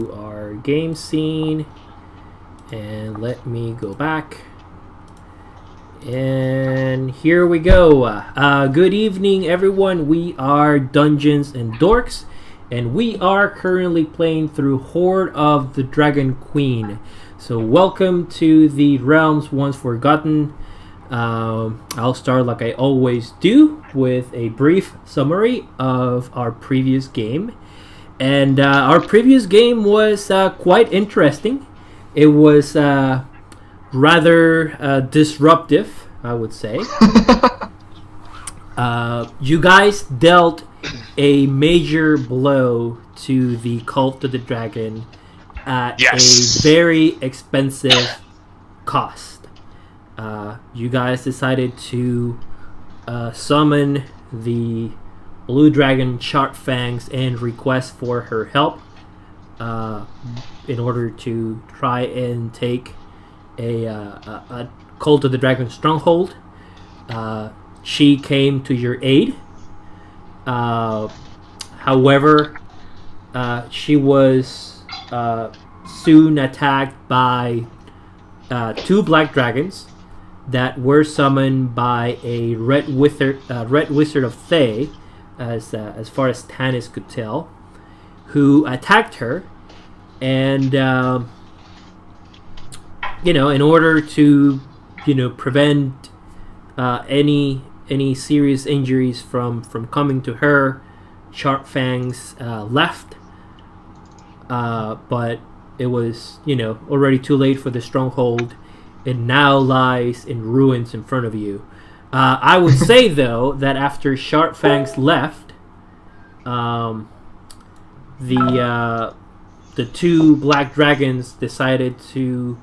our game scene, and let me go back. And here we go. Good evening, everyone. We are Dungeons and Dorks, and we are currently playing through Hoard of the Dragon Queen. So, welcome to the Realms Once Forgotten. I'll start like I always do with a brief summary of our previous game. And our previous game was quite interesting. It was rather disruptive, I would say. You guys dealt a major blow to the Cult of the Dragon at a very expensive cost. You guys decided to summon the Blue Dragon Sharpfangs and request for her help in order to try and take a Cult of the Dragon stronghold. She came to your aid. However, she was soon attacked by two black dragons that were summoned by a red wizard of Thay, as far as Tanis could tell, who attacked her, and in order to prevent any serious injuries from coming to her, Sharpfangs left, but it was already too late for the stronghold. It now lies in ruins in front of you. I would say, though, that after Sharpfangs left, the two black dragons decided to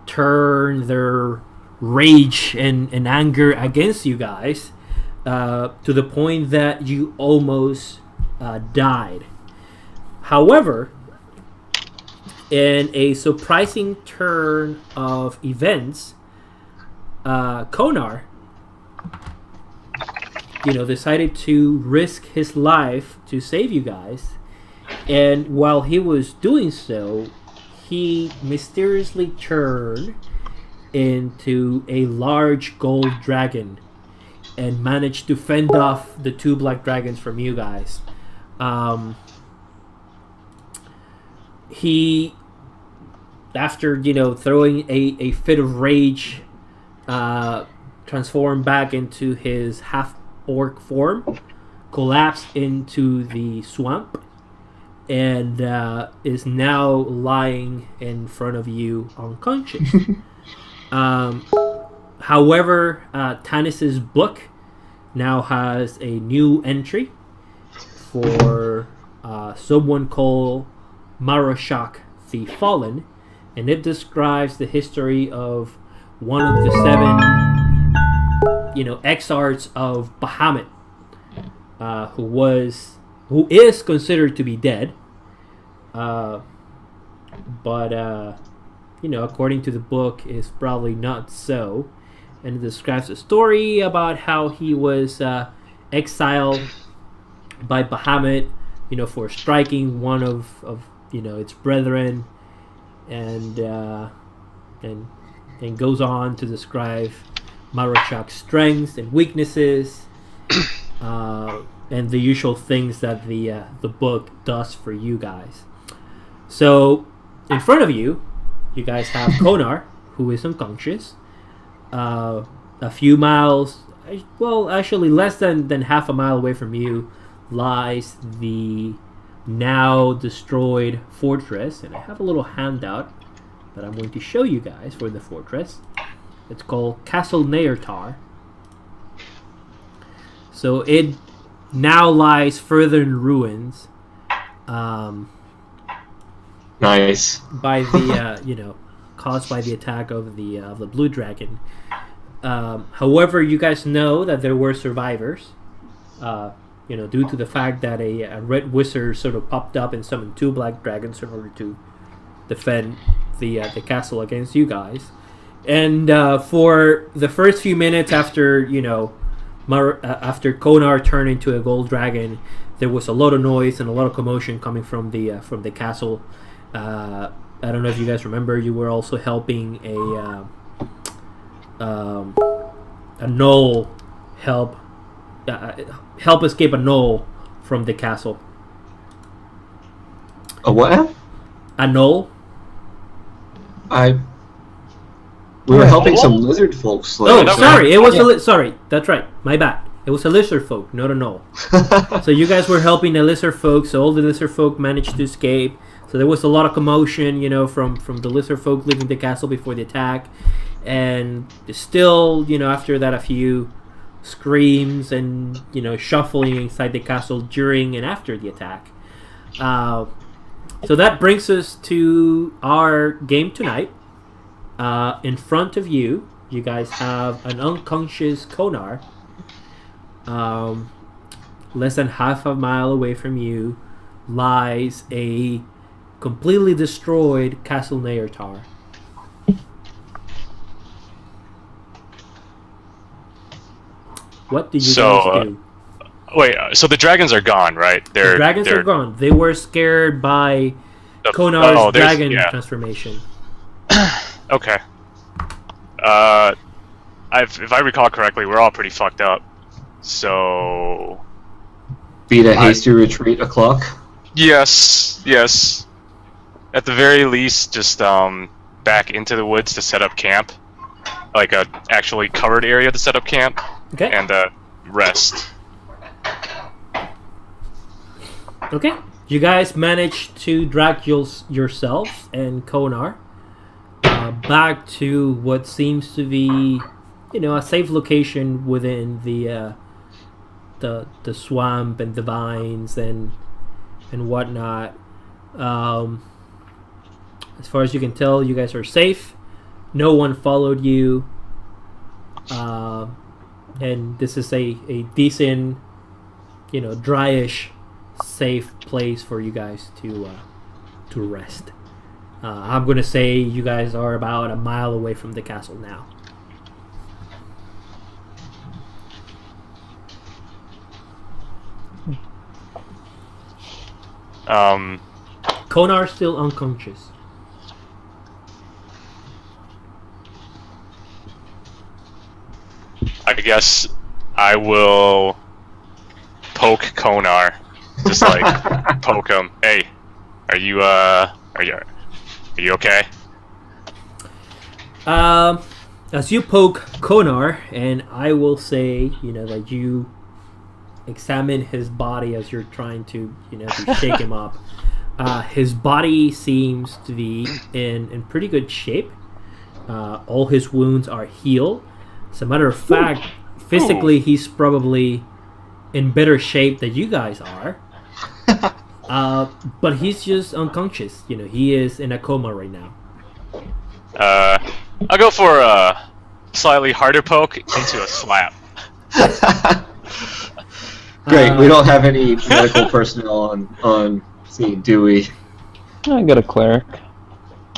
turn their rage and anger against you guys to the point that you almost died. However, in a surprising turn of events, Konar, decided to risk his life to save you guys. And while he was doing so, he mysteriously turned into a large gold dragon and managed to fend off the two black dragons from you guys. He, after throwing a fit of rage, transformed back into his half-orc form, collapsed into the swamp, and is now lying in front of you unconscious. However, Tanis's book now has a new entry for someone called Maroshak the Fallen, and it describes the history of one of the seven exarchs of Bahamut, who is considered to be dead, but according to the book, is probably not so. And it describes a story about how he was exiled by Bahamut, for striking one of its brethren, and goes on to describe Maroshak's strengths and weaknesses, and the usual things that the book does for you guys. So, in front of you, you guys have Konar, who is unconscious. A few miles, well, actually less than half a mile away from you, lies the now destroyed fortress. And I have a little handout that I'm going to show you guys for the fortress. It's called Castle Neertar. So it now lies further in ruins. Nice. By the caused by the attack of the blue dragon. However, you guys know that there were survivors. Due to the fact that a red wizard sort of popped up and summoned two black dragons in order to defend the castle against you guys. And for the first few minutes after after Konar turned into a gold dragon, there was a lot of noise and a lot of commotion coming from the castle. I don't know if you guys remember. You were also helping a gnoll help escape a gnoll from the castle. A what? A gnoll. We were helping some lizard folks. Oh, sorry. It was sorry. That's right. My bad. It was a lizard folk, not a gnoll. So you guys were helping the lizard folk. So all the lizard folk managed to escape. So there was a lot of commotion, from the lizard folk leaving the castle before the attack, and still, after that, a few screams and shuffling inside the castle during and after the attack. So that brings us to our game tonight. In front of you, you guys have an unconscious Konar. Less than half a mile away from you lies a completely destroyed Castle Neyrtar. What do you guys do? Wait, so the dragons are gone, right? The dragons are gone. They were scared by Konar's dragon transformation. Okay. If I recall correctly, we're all pretty fucked up. So... Beat a hasty retreat o'clock? Yes. At the very least, just back into the woods to set up camp. Like a actually covered area to set up camp. Okay. And rest. Okay. You guys managed to drag yourself and Konar back to what seems to be, a safe location within the swamp and the vines and whatnot. As far as you can tell, you guys are safe. No one followed you, and this is a decent, dryish, safe place for you guys to rest. I'm gonna say you guys are about a mile away from the castle now. Konar's still unconscious. I guess I will poke Konar. Just like poke him. Hey, are you okay? As you poke Konar, and I will say, that you examine his body as you're trying to, to shake him up. His body seems to be in pretty good shape. All his wounds are healed. As a matter of fact, physically he's probably in better shape than you guys are. But he's just unconscious. He is in a coma right now. I'll go for a slightly harder poke into a slap. Great, we don't have any medical personnel on scene, do we? I got a cleric.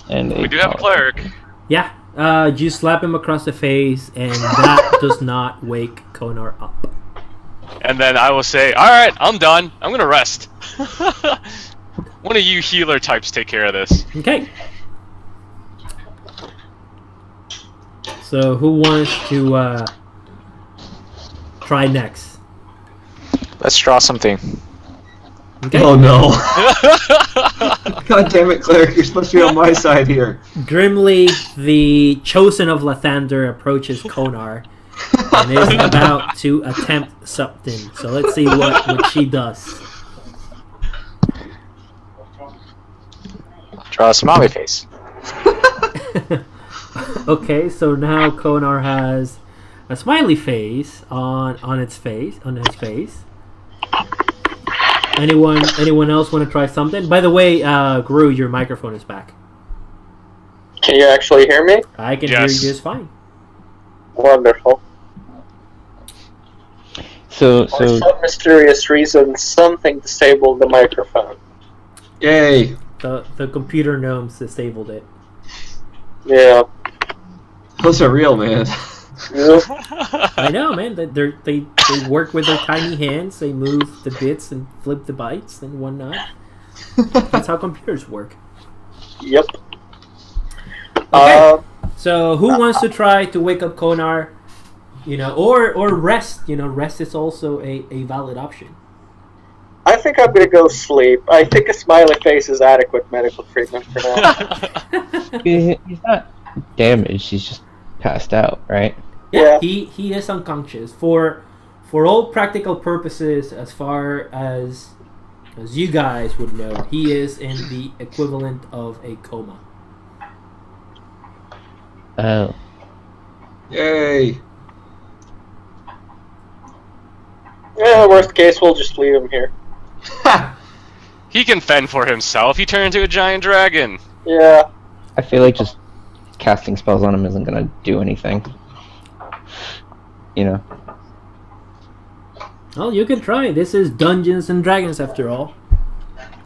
And we do have a cleric. Yeah, you slap him across the face, and that does not wake Konar up. And then I will say, alright, I'm done. I'm gonna rest. One of you healer types take care of this. Okay. So, who wants to try next? Let's draw something. Okay. Oh no. God damn it, Cleric, you're supposed to be on my side here. Grimly, the chosen of Lathander approaches Konar and is about to attempt something. So let's see what she does. Draw a smiley face. Okay, so now Konar has a smiley face on his face. Anyone else want to try something? By the way, Gru, your microphone is back. Can you actually hear me? I can hear you just fine. Wonderful. So For some mysterious reason, something disabled the microphone. Yay. The computer gnomes disabled it. Yeah. Those are real, man. Yep. I know, man. They work with their tiny hands. They move the bits and flip the bytes and whatnot. That's how computers work. Yep. Okay. So who wants to try to wake up Konar? Or rest. Rest is also a valid option. I think I'm gonna go sleep. I think a smiley face is adequate medical treatment for now. He's not damaged. He's just passed out, right? Yeah. He is unconscious for all practical purposes. As far as you guys would know, he is in the equivalent of a coma. Oh. Yay! Yeah, worst case, we'll just leave him here. He can fend for himself. He turned into a giant dragon. Yeah. I feel like just casting spells on him isn't gonna do anything. Well, you can try. This is Dungeons and Dragons, after all.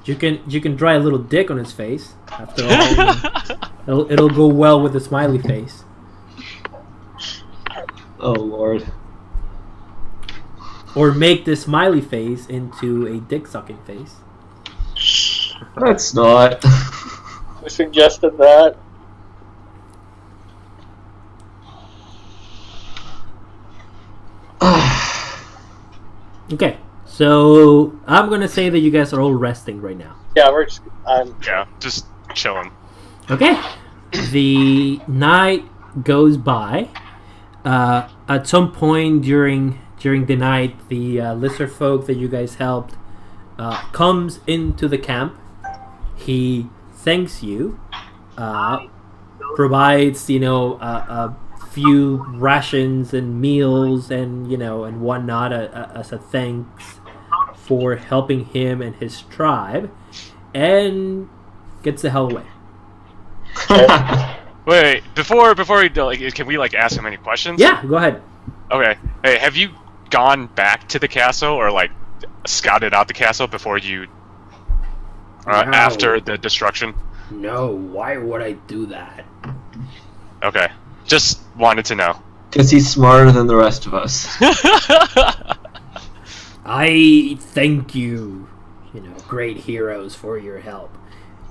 You can draw a little dick on his face. After all, it'll go well with the smiley face. Oh Lord. Or make the smiley face into a dick sucking face. That's not. We suggested that. Okay, so I'm gonna say that you guys are all resting right now. Yeah, we're just. Yeah, just chilling. Okay, the night goes by. At some point during the night, the lizard folk that you guys helped comes into the camp. He thanks you, provides a few rations and meals and and whatnot as a thanks for helping him and his tribe, and gets the hell away. Wait, before we do, can we ask him any questions? Yeah, go ahead. Okay. Hey, have you gone back to the castle or scouted out the castle before you No. after the destruction? No, why would I do that? Okay. Just wanted to know. Because he's smarter than the rest of us. I thank you, great heroes, for your help.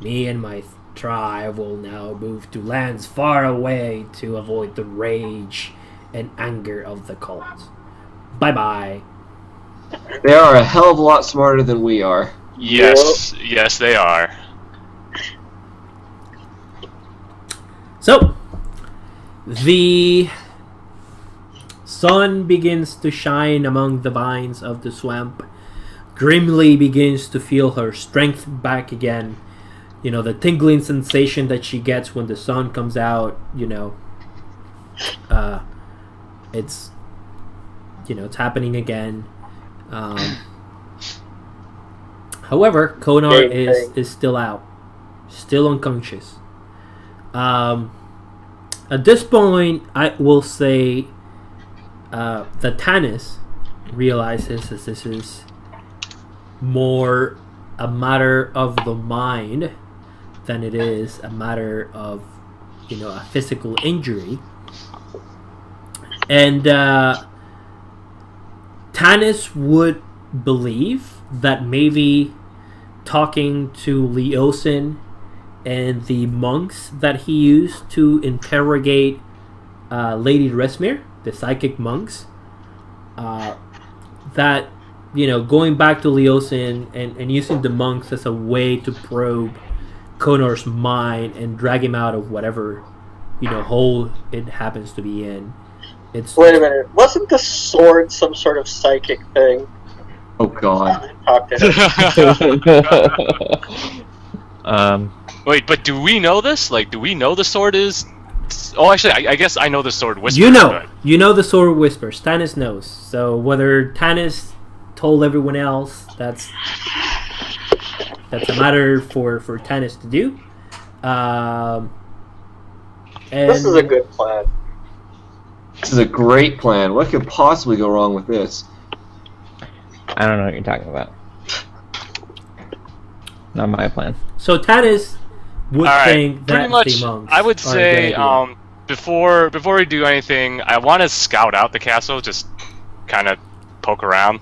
Me and my tribe will now move to lands far away to avoid the rage and anger of the cult. Bye-bye. They are a hell of a lot smarter than we are. Yes, yes, they are. So, the sun begins to shine among the vines of the swamp. Grimly begins to feel her strength back again. The tingling sensation that she gets when the sun comes out, it's happening again. However, Konar is still out, still unconscious. At this point, I will say that Tanis realizes that this is more a matter of the mind than it is a matter of a physical injury. And Tanis would believe that maybe talking to Leosin and the monks that he used to interrogate Lady Resmir, the psychic monks, that going back to Leosin and using the monks as a way to probe Konar's mind and drag him out of whatever hole it happens to be in. Wait a minute. Wasn't the sword some sort of psychic thing? Oh God. Talk to him. Wait, but do we know this? Do we know the sword is? Oh, actually, I guess I know the sword whispers. You know the sword whispers. Tanis knows. So whether Tanis told everyone else, that's a matter for Tanis to do. And This is a good plan. This is a great plan. What could possibly go wrong with this? I don't know what you're talking about. Not my plan. So Tanis would All right, think that pretty much. the monks I would are say a good idea. before we do anything, I want to scout out the castle, just kind of poke around.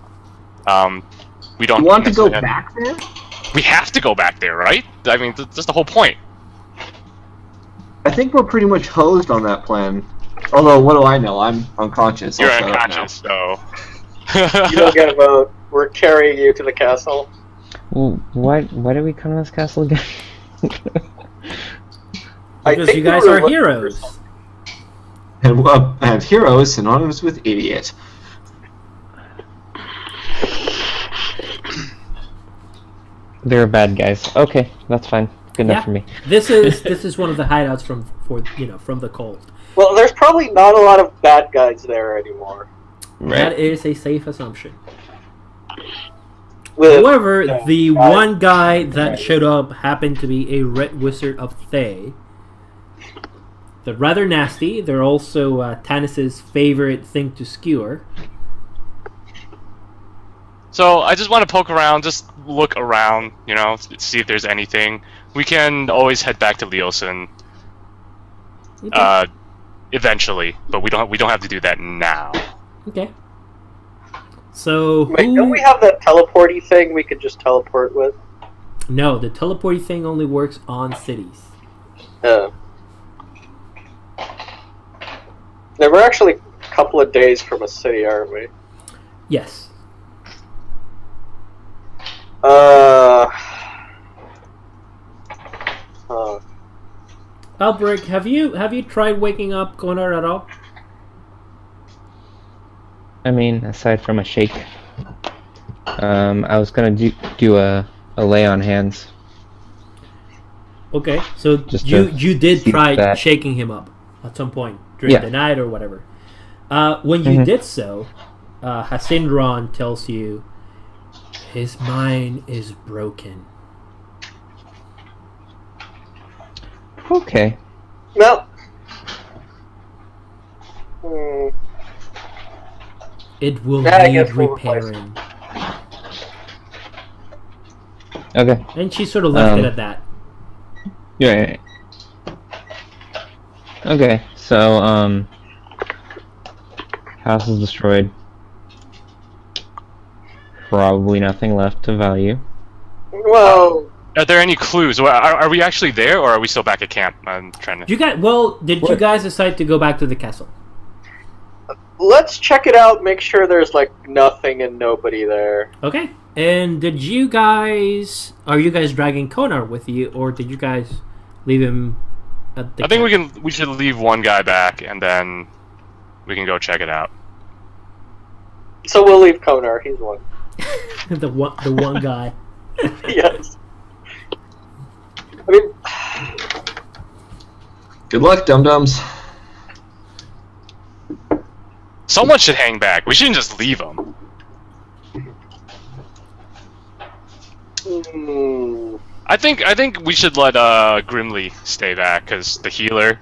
We don't You want to go necessarily back there? We have to go back there, right? I mean, that's the whole point. I think we're pretty much hosed on that plan. Although, what do I know? I'm unconscious. You're I'll shut up unconscious, so. You don't get a vote. We're carrying you to the castle. Well, why did we come to this castle again? Because think you we guys were are looking heroes. for And hero is synonymous with idiot. They're bad guys. Okay, that's fine. Good enough Yeah. for me. This is one of the hideouts from the cold. Well, there's probably not a lot of bad guys there anymore. That is a safe assumption. With However, the right. one guy that showed up happened to be a Red Wizard of Thay. They're rather nasty. They're also Tanis's favorite thing to skewer. So I just want to poke around, just look around, see if there's anything. We can always head back to Leosin Okay. eventually, but we don't have to do that now. Okay. So Wait, who... don't we have that teleporty thing we could just teleport with? No, the teleporting thing only works on cities. Now, we're actually a couple of days from a city, aren't we? Yes. Albrecht, have you tried waking up Konar at all? I mean, aside from a shake, I was gonna do a lay on hands. Okay, so Just you to did see try that- shaking him up at some point during Yeah. the night or whatever. When you Mhm. did so, Hasindron tells you his mind is broken. Okay. No. Hmm. It will Yeah, I need guess we'll replace repairing. Okay. And she sort of left it Um, at that. Yeah. Okay. So house is destroyed. Probably nothing left of value. Well, Are there any clues? Are we actually there, or are we still back at camp? I'm trying to. Did you guys decide to go back to the castle? let's check it out, make sure there's, like, nothing and nobody there. Okay. And are you guys dragging Konar with you, or did you guys leave him at the I think camp? we should leave one guy back, and then we can go check it out. So we'll leave Konar, he's one. the one guy. Yes. I mean, Good luck, dum-dums. Someone should hang back. We shouldn't just leave them. I think we should let Grimly stay back, because the healer,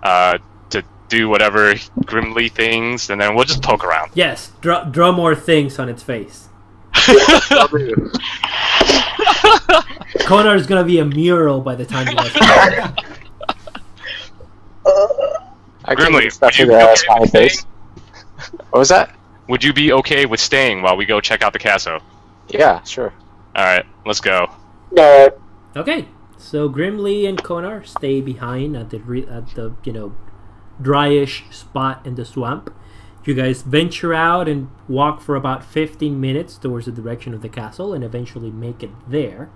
to do whatever Grimly things, and then we'll just poke around. Yes, draw more things on its face. Konar is gonna be a mural by the time you guys come. I Grimly, can stuff would with you the be smiley okay with face. staying? What was that? Would you be okay with staying while we go check out the castle? Yeah, sure. Alright, let's go. alright. Okay, so Grimly and Konar stay behind at the dryish spot in the swamp. You guys venture out and walk for about 15 minutes towards the direction of the castle, and eventually make it there.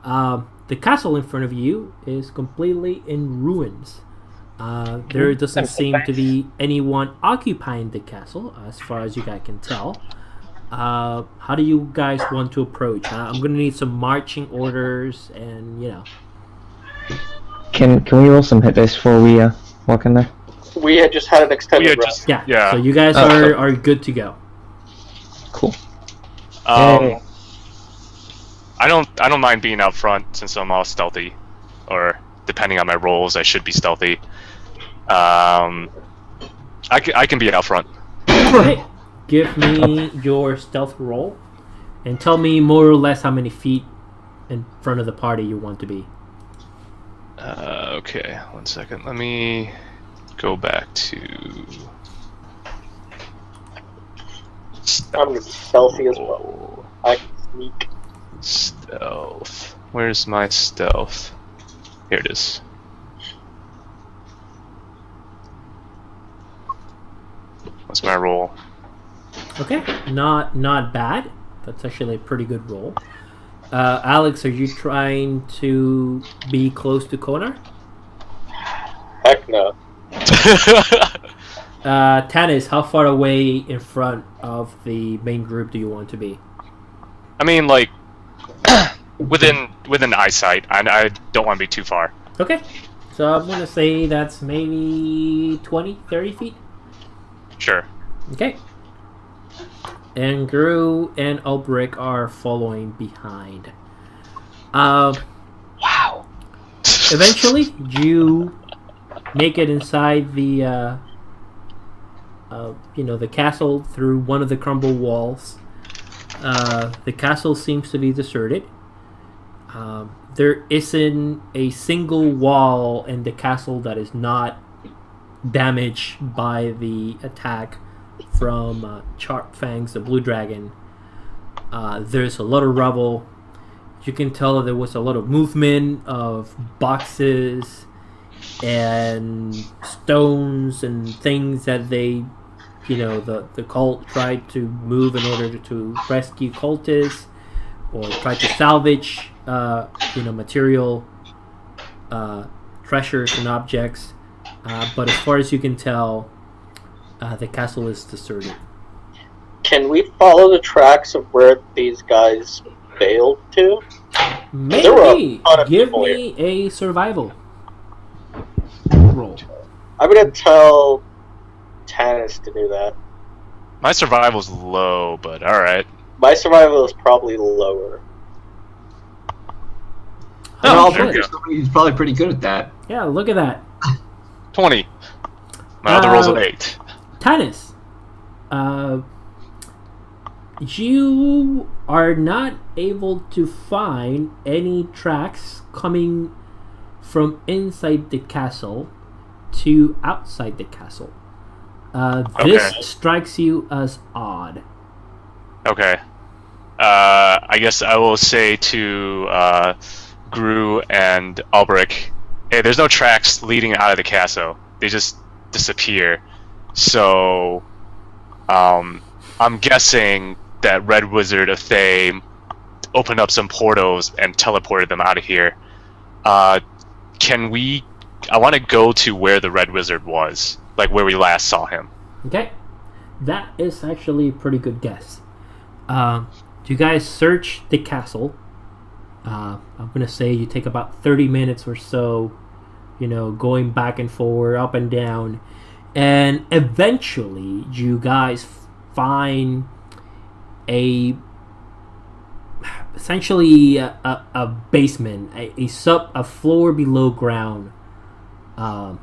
The castle in front of you is completely in ruins. There doesn't seem to be anyone occupying the castle, as far as you guys can tell. How do you guys want to approach? I'm gonna need some marching orders, and Can we roll some hit dice before we walk in there? We had just had an extended rest. yeah. So you guys are good to go. Cool. I don't mind being out front since I'm all stealthy, or depending on my rolls, I should be stealthy. I can be out front. Okay, give me your stealth roll, and tell me more or less how many feet in front of the party you want to be. Okay, 1 second. Let me go back to. I'm gonna be stealthy as well. I can sneak. Stealth. Where's my stealth? Here it is. What's my roll? Okay, not bad. That's actually a pretty good roll. Alex, are you trying to be close to Konar? Heck no. Tanis, how far away in front of the main group do you want to be? I mean, like, within eyesight. I don't want to be too far. Okay, so I'm going to say that's maybe 20, 30 feet. Sure. Okay. And Gru and Ulbrich are following behind. Wow. Eventually, you make it inside the the castle through one of the crumbled walls. The castle seems to be deserted. There isn't a single wall in the castle that is not damaged by the attack from Sharp Fangs, the blue dragon. There's a lot of rubble. You can tell there was a lot of movement of boxes and stones and things that they, the cult tried to move in order to rescue cultists or try to salvage, material, treasures and objects. But as far as you can tell, the castle is deserted. Can we follow the tracks of where these guys bailed to? There were a Maybe ton of give people me a survival roll. I'm gonna tell Tanis to do that. My survival's low, but all right. My survival is probably lower. Oh, Well, there we go. he's probably pretty good at that. Yeah, look at that. 20. My other roll's an 8. Tanis, you are not able to find any tracks coming from inside the castle to outside the castle. This Okay. strikes you as odd. Okay. I guess I will say to Gru and Ulbrich, hey, there's no tracks leading out of the castle. They just disappear. So, I'm guessing that Red Wizard of Thay opened up some portals and teleported them out of here. I want to go to where the Red Wizard was, like where we last saw him. Okay, that is actually a pretty good guess. You guys search the castle. I'm gonna say you take about 30 minutes or so, going back and forward, up and down, and eventually you guys find essentially a basement, a floor below ground on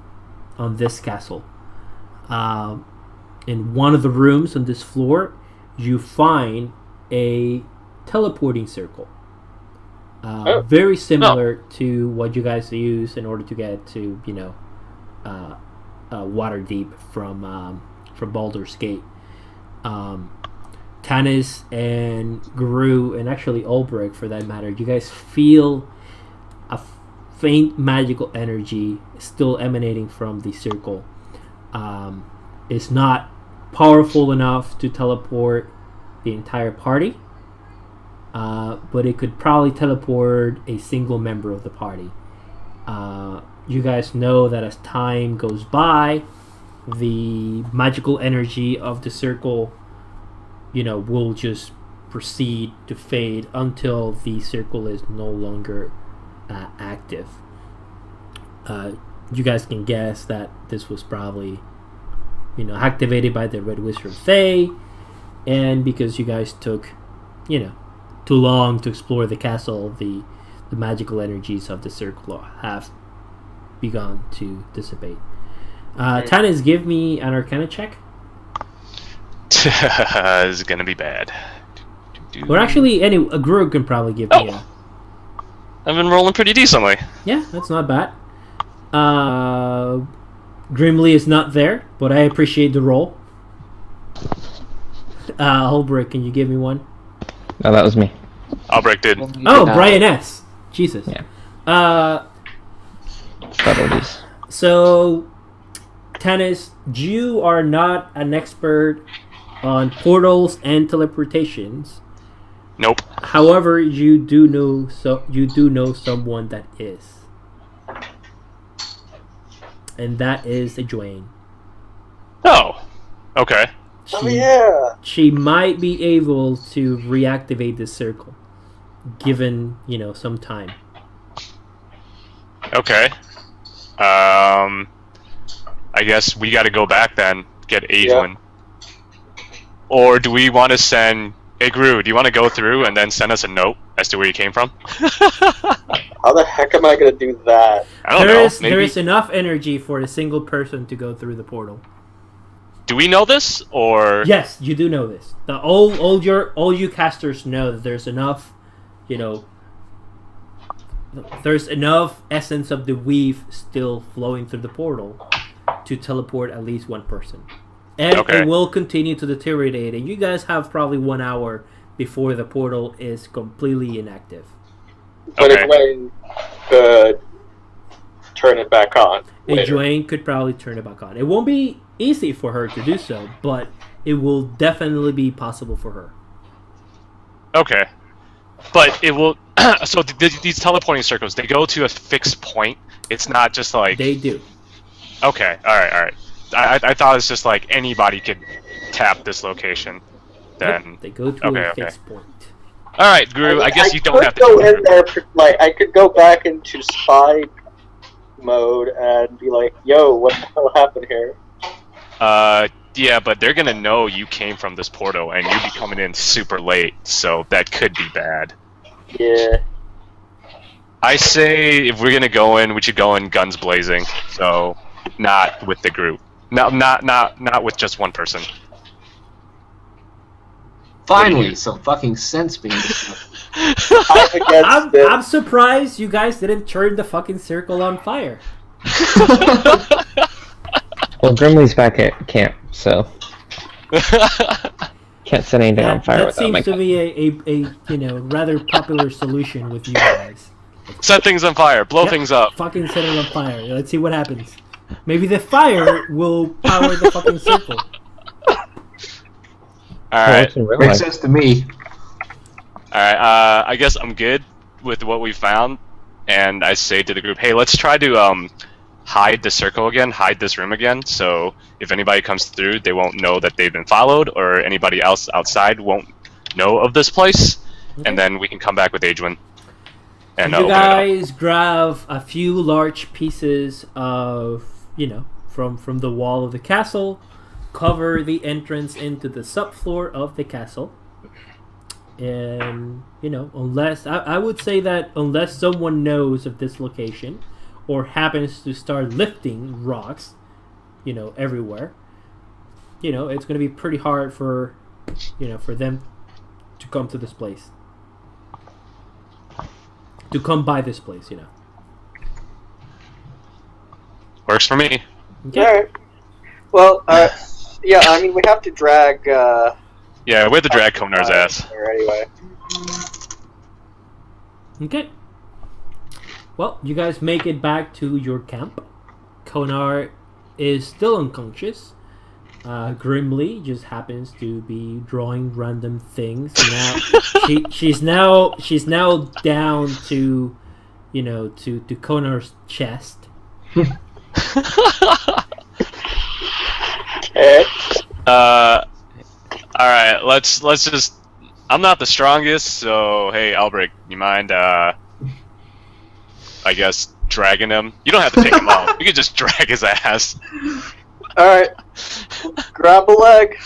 this castle. In one of the rooms on this floor, you find a teleporting circle. Very similar to what you guys use in order to get to, Waterdeep from Baldur's Gate. Tanis and Gru, and actually Ulbrich for that matter, you guys feel a faint magical energy still emanating from the circle. It's not powerful enough to teleport the entire party, but it could probably teleport a single member of the party. You guys know that as time goes by, the magical energy of the circle, will just proceed to fade until the circle is no longer active. You guys can guess that this was probably, activated by the Red Wizard of Thay, and because you guys took, too long to explore the castle, the magical energies of the circle have begun to dissipate. Tanis, give me an Arcana check. This is gonna be bad. Or actually, a Gru can probably give me a... I've been rolling pretty decently. Yeah, that's not bad. Grimly is not there, but I appreciate the roll. Holbrook, can you give me one? Oh, that was me. Albrecht did. Oh, Brian S. Jesus. Yeah. Subtleties. So, Tannis, you are not an expert on portals and teleportations. Nope. However, you do know someone that is. And that is Egwene. Oh. Okay. Oh yeah. She might be able to reactivate this circle, given, some time. Okay. I guess we got to go back then, get Adrian. Yeah. Or do we want to send... Hey, Gru, do you want to go through and then send us a note as to where you came from? How the heck am I going to do that? I don't know. There is enough energy for a single person to go through the portal. Do we know this, or...? Yes, you do know this. All you casters know that there's enough, there's enough essence of the weave still flowing through the portal to teleport at least one person. And it will continue to deteriorate, and you guys have probably 1 hour before the portal is completely inactive. But Egwene could turn it back on. Egwene could probably turn it back on. It won't be easy for her to do so, but it will definitely be possible for her. Okay. But it will... So these teleporting circles, they go to a fixed point? It's not just like... They do. Okay, alright. I thought it's just like anybody could tap this location. Then they go to a fixed point. Alright, Gru, I guess you don't have to go in there. I could go back into spy mode and be like, "Yo, what the hell happened here?" Yeah, but they're gonna know you came from this portal, and you'd be coming in super late, so that could be bad. Yeah. I say if we're gonna go in, we should go in guns blazing. So, not with the group. Not with just one person. Finally, some fucking sense being. I'm surprised you guys didn't turn the fucking circle on fire. Well, Grimly's back at camp, so can't set anything on fire. That seems to be a rather popular solution with you guys. Set things on fire, blow things up. Fucking set it on fire. Let's see what happens. Maybe the fire will power the fucking circle. Alright. Makes sense to me. Alright, I guess I'm good with what we found, and I say to the group, hey, let's try to hide the circle again, hide this room again, so if anybody comes through, they won't know that they've been followed, or anybody else outside won't know of this place, and then we can come back with Adrian. And you guys grab a few large pieces of, from the wall of the castle, cover the entrance into the subfloor of the castle, and, unless, I would say that unless someone knows of this location, or happens to start lifting rocks, everywhere, it's going to be pretty hard for them to come to this place. To come by this place, Works for me. Okay. Alright. Well, yeah, I mean, we have to drag... yeah, we have to drag Konar's ass. Anyway. Okay. Well, you guys make it back to your camp. Konar is still unconscious. Grimly just happens to be drawing random things. Now she's now down to, to Konar's chest. Okay. Alright, let's just... I'm not the strongest, so hey, Albrecht, you mind, I guess, dragging him? You don't have to take him off. You can just drag his ass. Alright. Grab a leg.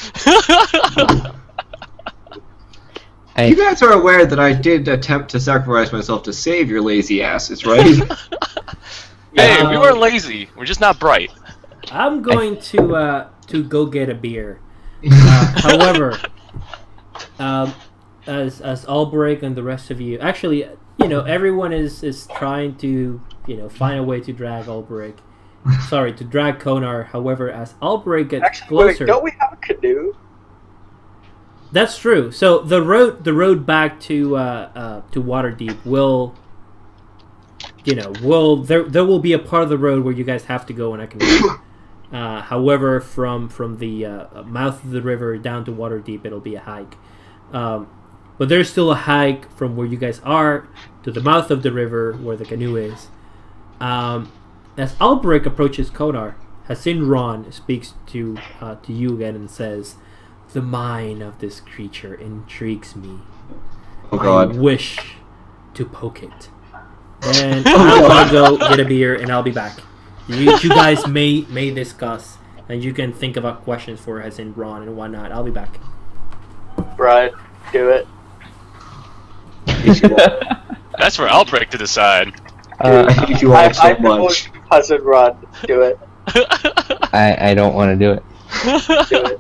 You guys are aware that I did attempt to sacrifice myself to save your lazy asses, right? Hey, we weren't lazy. We're just not bright. I'm going to go get a beer. However, as Albrecht and the rest of you, actually, everyone is trying to find a way to drag Albrecht, sorry, to drag Konar. However, as Albrecht gets Actually, closer, wait, don't we have a canoe? that's true. So the road back to Waterdeep will, there will be a part of the road where you guys have to go in a canoe. However, from the mouth of the river down to Waterdeep, it'll be a hike. But there's still a hike from where you guys are to the mouth of the river where the canoe is. As Albrecht approaches Konar, Hassin Ron speaks to you again and says, "The mind of this creature intrigues me. Oh God. I wish to poke it." And I'm gonna go get a beer, and I'll be back. You guys may discuss, and you can think about questions for Hassin Ron and whatnot. I'll be back. Right, do it. That's for Albrecht to decide. I hate you all so much. Cousin Rod, do it. I don't want to do it. Do it.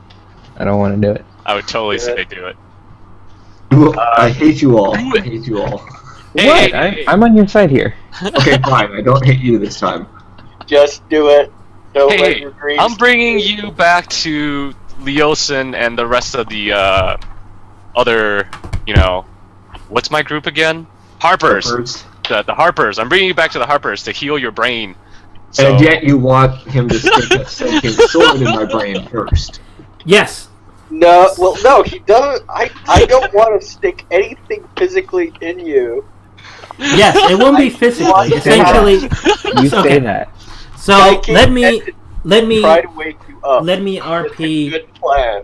I don't want to do it. I would totally Do say it. do it. I hate you all. I hate you all. Hey, What? I'm on your side here. Okay, fine. I don't hate you this time. Just do it. Don't let Hey, your dreams. I'm bringing you back to Leosin and the rest of the other, what's my group again? Harpers. The Harpers. I'm bringing you back to the Harpers to heal your brain. So, And yet you want him to stick a sentient sword in my brain first. Yes. No, well, no, he doesn't. I don't want to stick anything physically in you. Yes, it won't be physically. Essentially, You say Okay. that. so Psychic let me Try to wake you up. let me It's a RP good plan.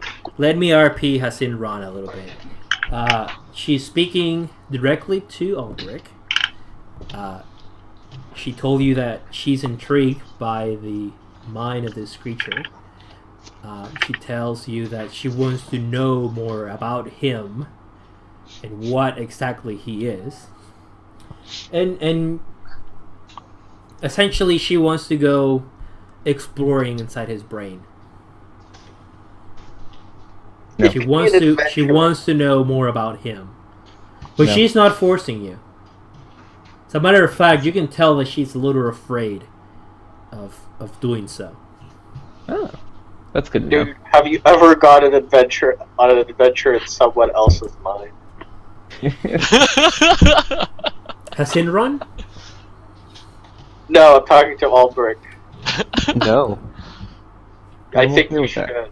Hassin Ron a little bit. She's speaking directly to Albrecht. She told you that she's intrigued by the mind of this creature. She tells you that she wants to know more about him and what exactly he is. And essentially she wants to go exploring inside his brain. No. She wants to know more about him. But No. she's not forcing you. As a matter of fact, you can tell that she's a little afraid of doing so. Oh, that's good to know. Dude, have you ever gone on an adventure in someone else's mind? Hassin Ron? No, I'm talking to Albrecht. No. I I'm think okay you with should. that.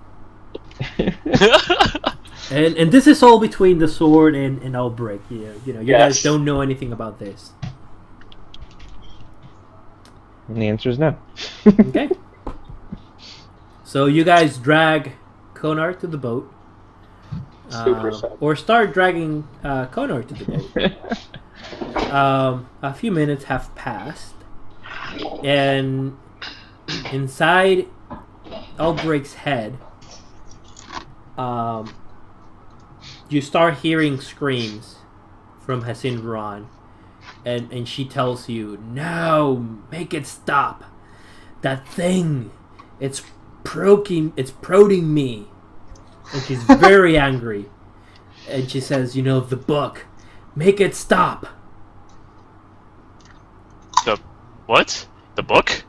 And this is all between the sword and Albrecht. You guys Yes. don't know anything about this. And the answer is no. Okay. So you guys drag Konar to the boat. Super sad. Or start dragging Konar to the boat. A few minutes have passed. And inside Albrecht's head, you start hearing screams from Hassin Ron, and she tells you, "No, make it stop. That thing, it's prodding me." And she's very angry. And she says, "The book, make it stop." the what? The book?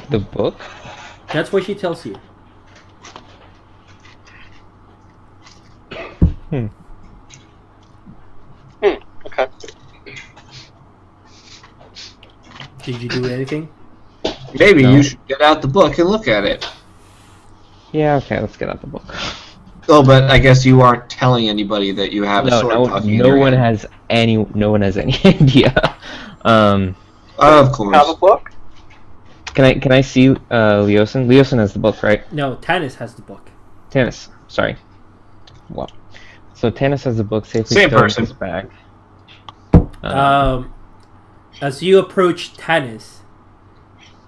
The book? That's what she tells you. Okay. Did you do anything? Maybe No. you should get out the book and look at it. Yeah, okay, let's get out the book. Oh, but I guess you aren't telling anybody that you have a sword talking in No your one hand. has any idea. Of course. Have a book? Can I see Leosin? Leosin has the book, right? No, Tanis has the book. Tanis, sorry. Well, so Tanis has the book safely Same stowed in person. his bag. As you approach Tanis,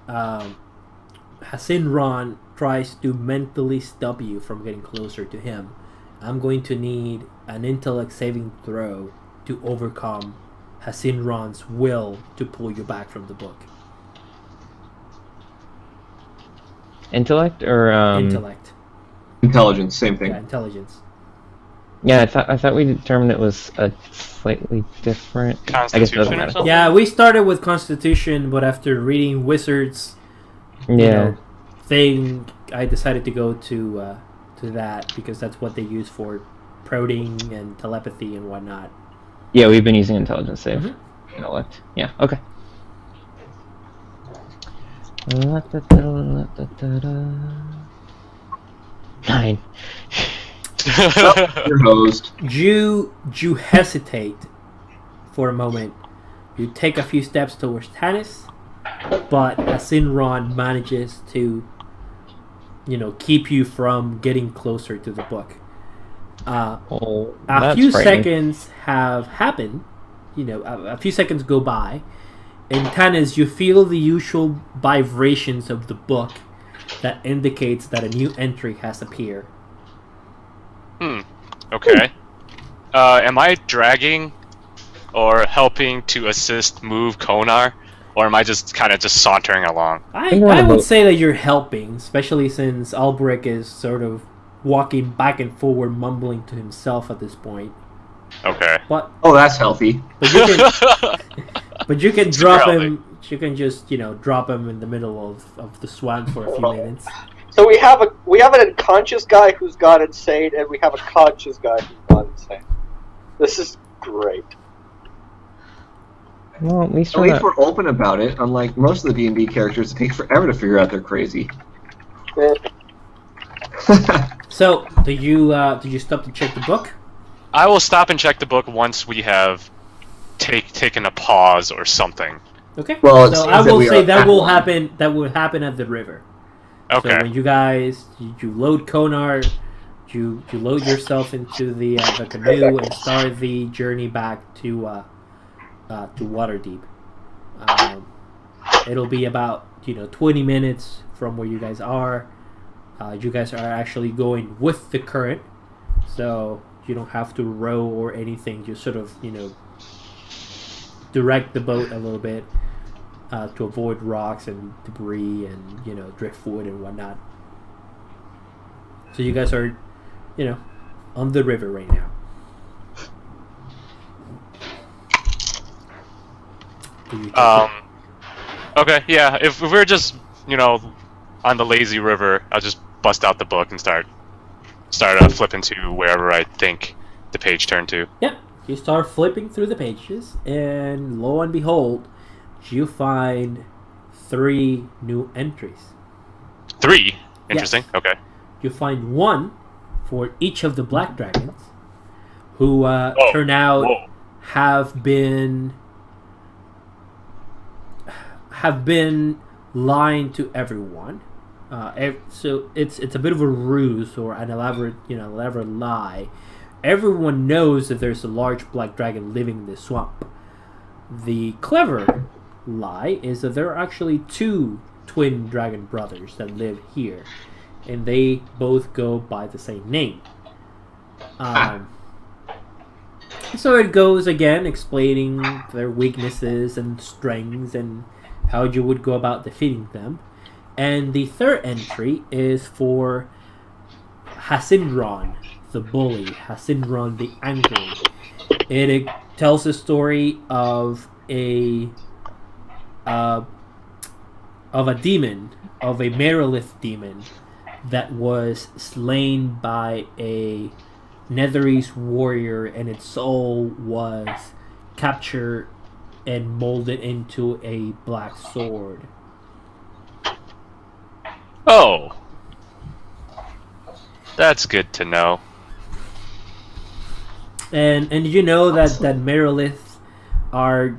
Hassin Ron tries to mentally stop you from getting closer to him. I'm going to need an intellect saving throw to overcome Hassin Ron's will to pull you back from the book. Intellect or Intellect. Intelligence, same thing. Yeah, intelligence. Yeah, I thought we determined it was a slightly different. I guess it doesn't Constitution or matter. something? Yeah, we started with Constitution, but after reading Wizards, Yeah. thing, I decided to go to that because that's what they use for prodding and telepathy and whatnot. Yeah, we've been using intelligence save. Mhm. Intellect. Yeah, okay. Nine. Your host. You hesitate for a moment. You take a few steps towards Tanis, but Asinron manages to, keep you from getting closer to the book. Oh, A that's few frightening. seconds have happened. A few seconds go by. In Tanis, you feel the usual vibrations of the book that indicates that a new entry has appeared. Okay. Am I dragging or helping to assist move Konar? Or am I just kind of just sauntering along? I would say that you're helping, especially since Albrecht is sort of walking back and forward, mumbling to himself at this point. Okay. But Oh, that's healthy. you can Super drop healthy. him. You can just drop him in the middle of the swamp for a few minutes. So we have an unconscious guy who's gone insane, and we have a conscious guy who's gone insane. This is great. Well, at least At we're least not... we're open about it, unlike most of the D&D characters that take forever to figure out they're crazy. Eh, So, did you stop to check the book? I will stop and check the book once we have taken a pause or something. Okay. Well, it so seems I that will we say are that at will one. happen. That will happen at the river. Okay. So when you guys you load Konar, you load yourself into the canoe and start the journey back to Waterdeep. It'll be about 20 minutes from where you guys are. You guys are actually going with the current, so you don't have to row or anything. Just sort of direct the boat a little bit to avoid rocks and debris and driftwood and whatnot. So you guys are on the river right now. Do you Okay, yeah. If we're just on the lazy river, I'll just bust out the book and start flipping to wherever I think the page turned to. Yep. You start flipping through the pages, and lo and behold, you find 3 new entries. 3. Interesting. Yes. Okay. You find one for each of the black dragons, who turn out Whoa. have been lying to everyone. So it's a bit of a ruse or an elaborate lie. Everyone knows that there's a large black dragon living in this swamp. The clever lie is that there are actually 2 twin dragon brothers that live here, and they both go by the same name. So it goes again explaining their weaknesses and strengths and how you would go about defeating them. And the third entry is for Hasinron, the bully, Hasinron the Angry. It tells the story of a demon, of a Merilith demon that was slain by a Netherese warrior, and its soul was captured and molded into a black sword. Oh. That's good to know. And you know that Merilith are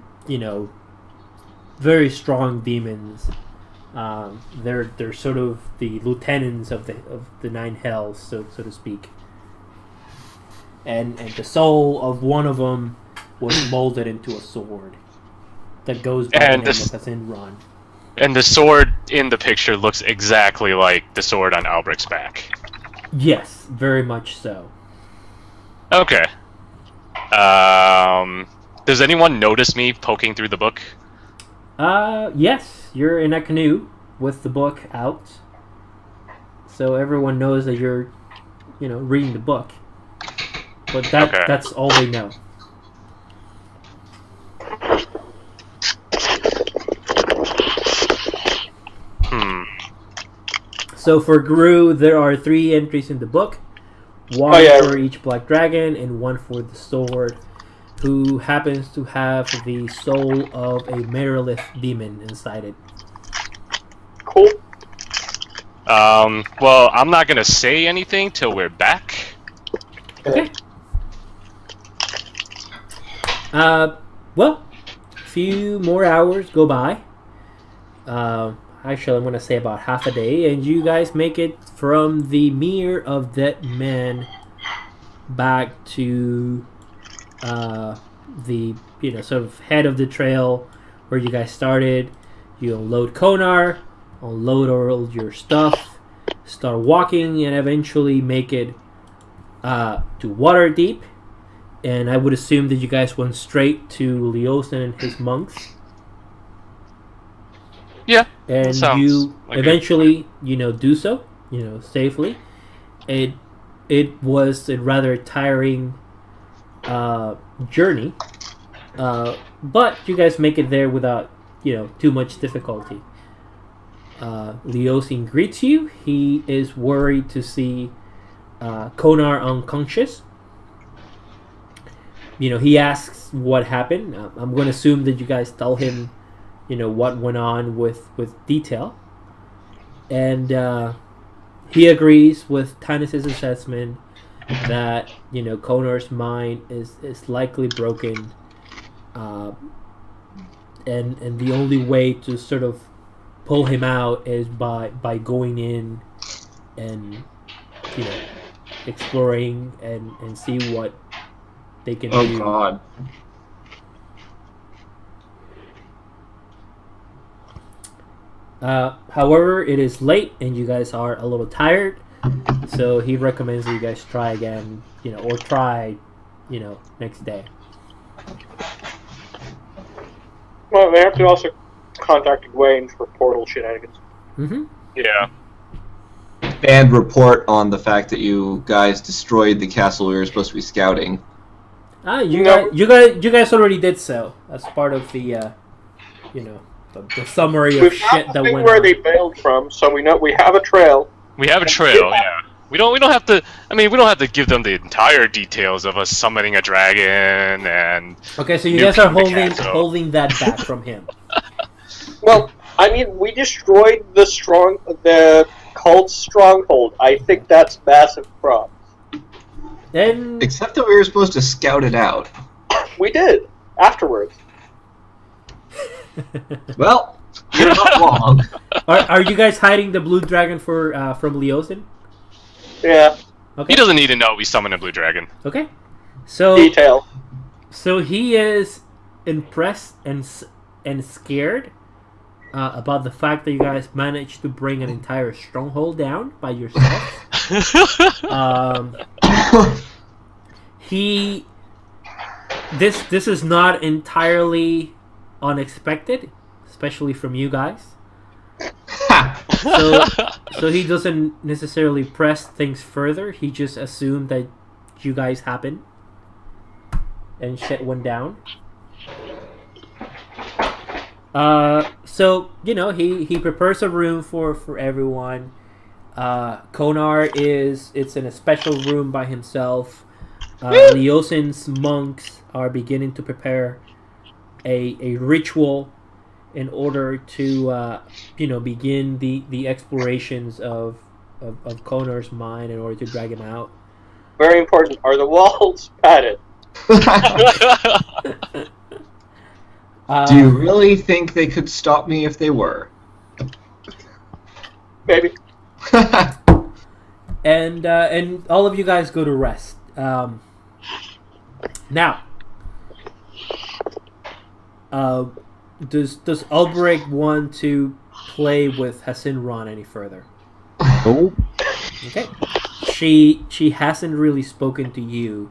very strong demons. They're sort of the lieutenants of the 9 hells, so to speak. And the soul of one of them was molded into a sword that goes by the name of Hasinron. And the sword in the picture looks exactly like the sword on Albrecht's back. Yes, very much so. Okay. Does anyone notice me poking through the book? Yes, you're in a canoe with the book out, so everyone knows that you're, reading the book. But that's all they know. So for Gru, there are 3 entries in the book. One for each black dragon and one for the sword, who happens to have the soul of a Merilith demon inside it. Cool. Well, I'm not gonna say anything till we're back. Okay. Well, a few more hours go by. Actually, I'm going to say about half a day, and you guys make it from the Mere of Dead Men back to the sort of head of the trail where you guys started. You unload Konar, unload all your stuff, start walking, and eventually make it to Waterdeep. And I would assume that you guys went straight to Leosin and his monks. Yeah. And you like eventually, do so, safely. It was a rather tiring journey, but you guys make it there without, too much difficulty. Leosin greets you. He is worried to see Konar unconscious. He asks what happened. I'm going to assume that you guys tell him, what went on with detail. And he agrees with Tanis' assessment that, Konar's mind is likely broken. And the only way to sort of pull him out is by going in and, exploring and see what they can do. Oh, God. However, it is late and you guys are a little tired, so he recommends that you guys try again, or try, next day. Well, they have to also contact Egwene for portal shenanigans. Mm-hmm. Yeah. And report on the fact that you guys destroyed the castle we were supposed to be scouting. You guys already did so. That's part of the, the summary of shit that went where on. they bailed from, so we have a trail. We have a trail, yeah. We don't have to. I mean, we don't have to give them the entire details of us summoning a dragon and. Okay, so you guys are holding that back from him. Well, I mean, we destroyed the cult's stronghold. I think that's massive props. Then, except that we were supposed to scout it out. We did afterwards. Well, you're not wrong. Are you guys hiding the blue dragon from Leosin? Yeah. Okay. He doesn't need to know we summoned a blue dragon. Okay. So detail. So he is impressed and scared about the fact that you guys managed to bring an entire stronghold down by yourself. This is not entirely unexpected, especially from you guys. So he doesn't necessarily press things further. He just assumed that you guys happened and shit went down. So he prepares a room for everyone. Konar it's in a special room by himself. Leosin's monks are beginning to prepare a ritual in order to begin the explorations of Konar's mind in order to drag him out. Very important. Are the walls padded? Do you really think they could stop me if they were? Maybe. And all of you guys go to rest. Now, does Ulbrich want to play with Hasinron any further? Nope. Okay. She hasn't really spoken to you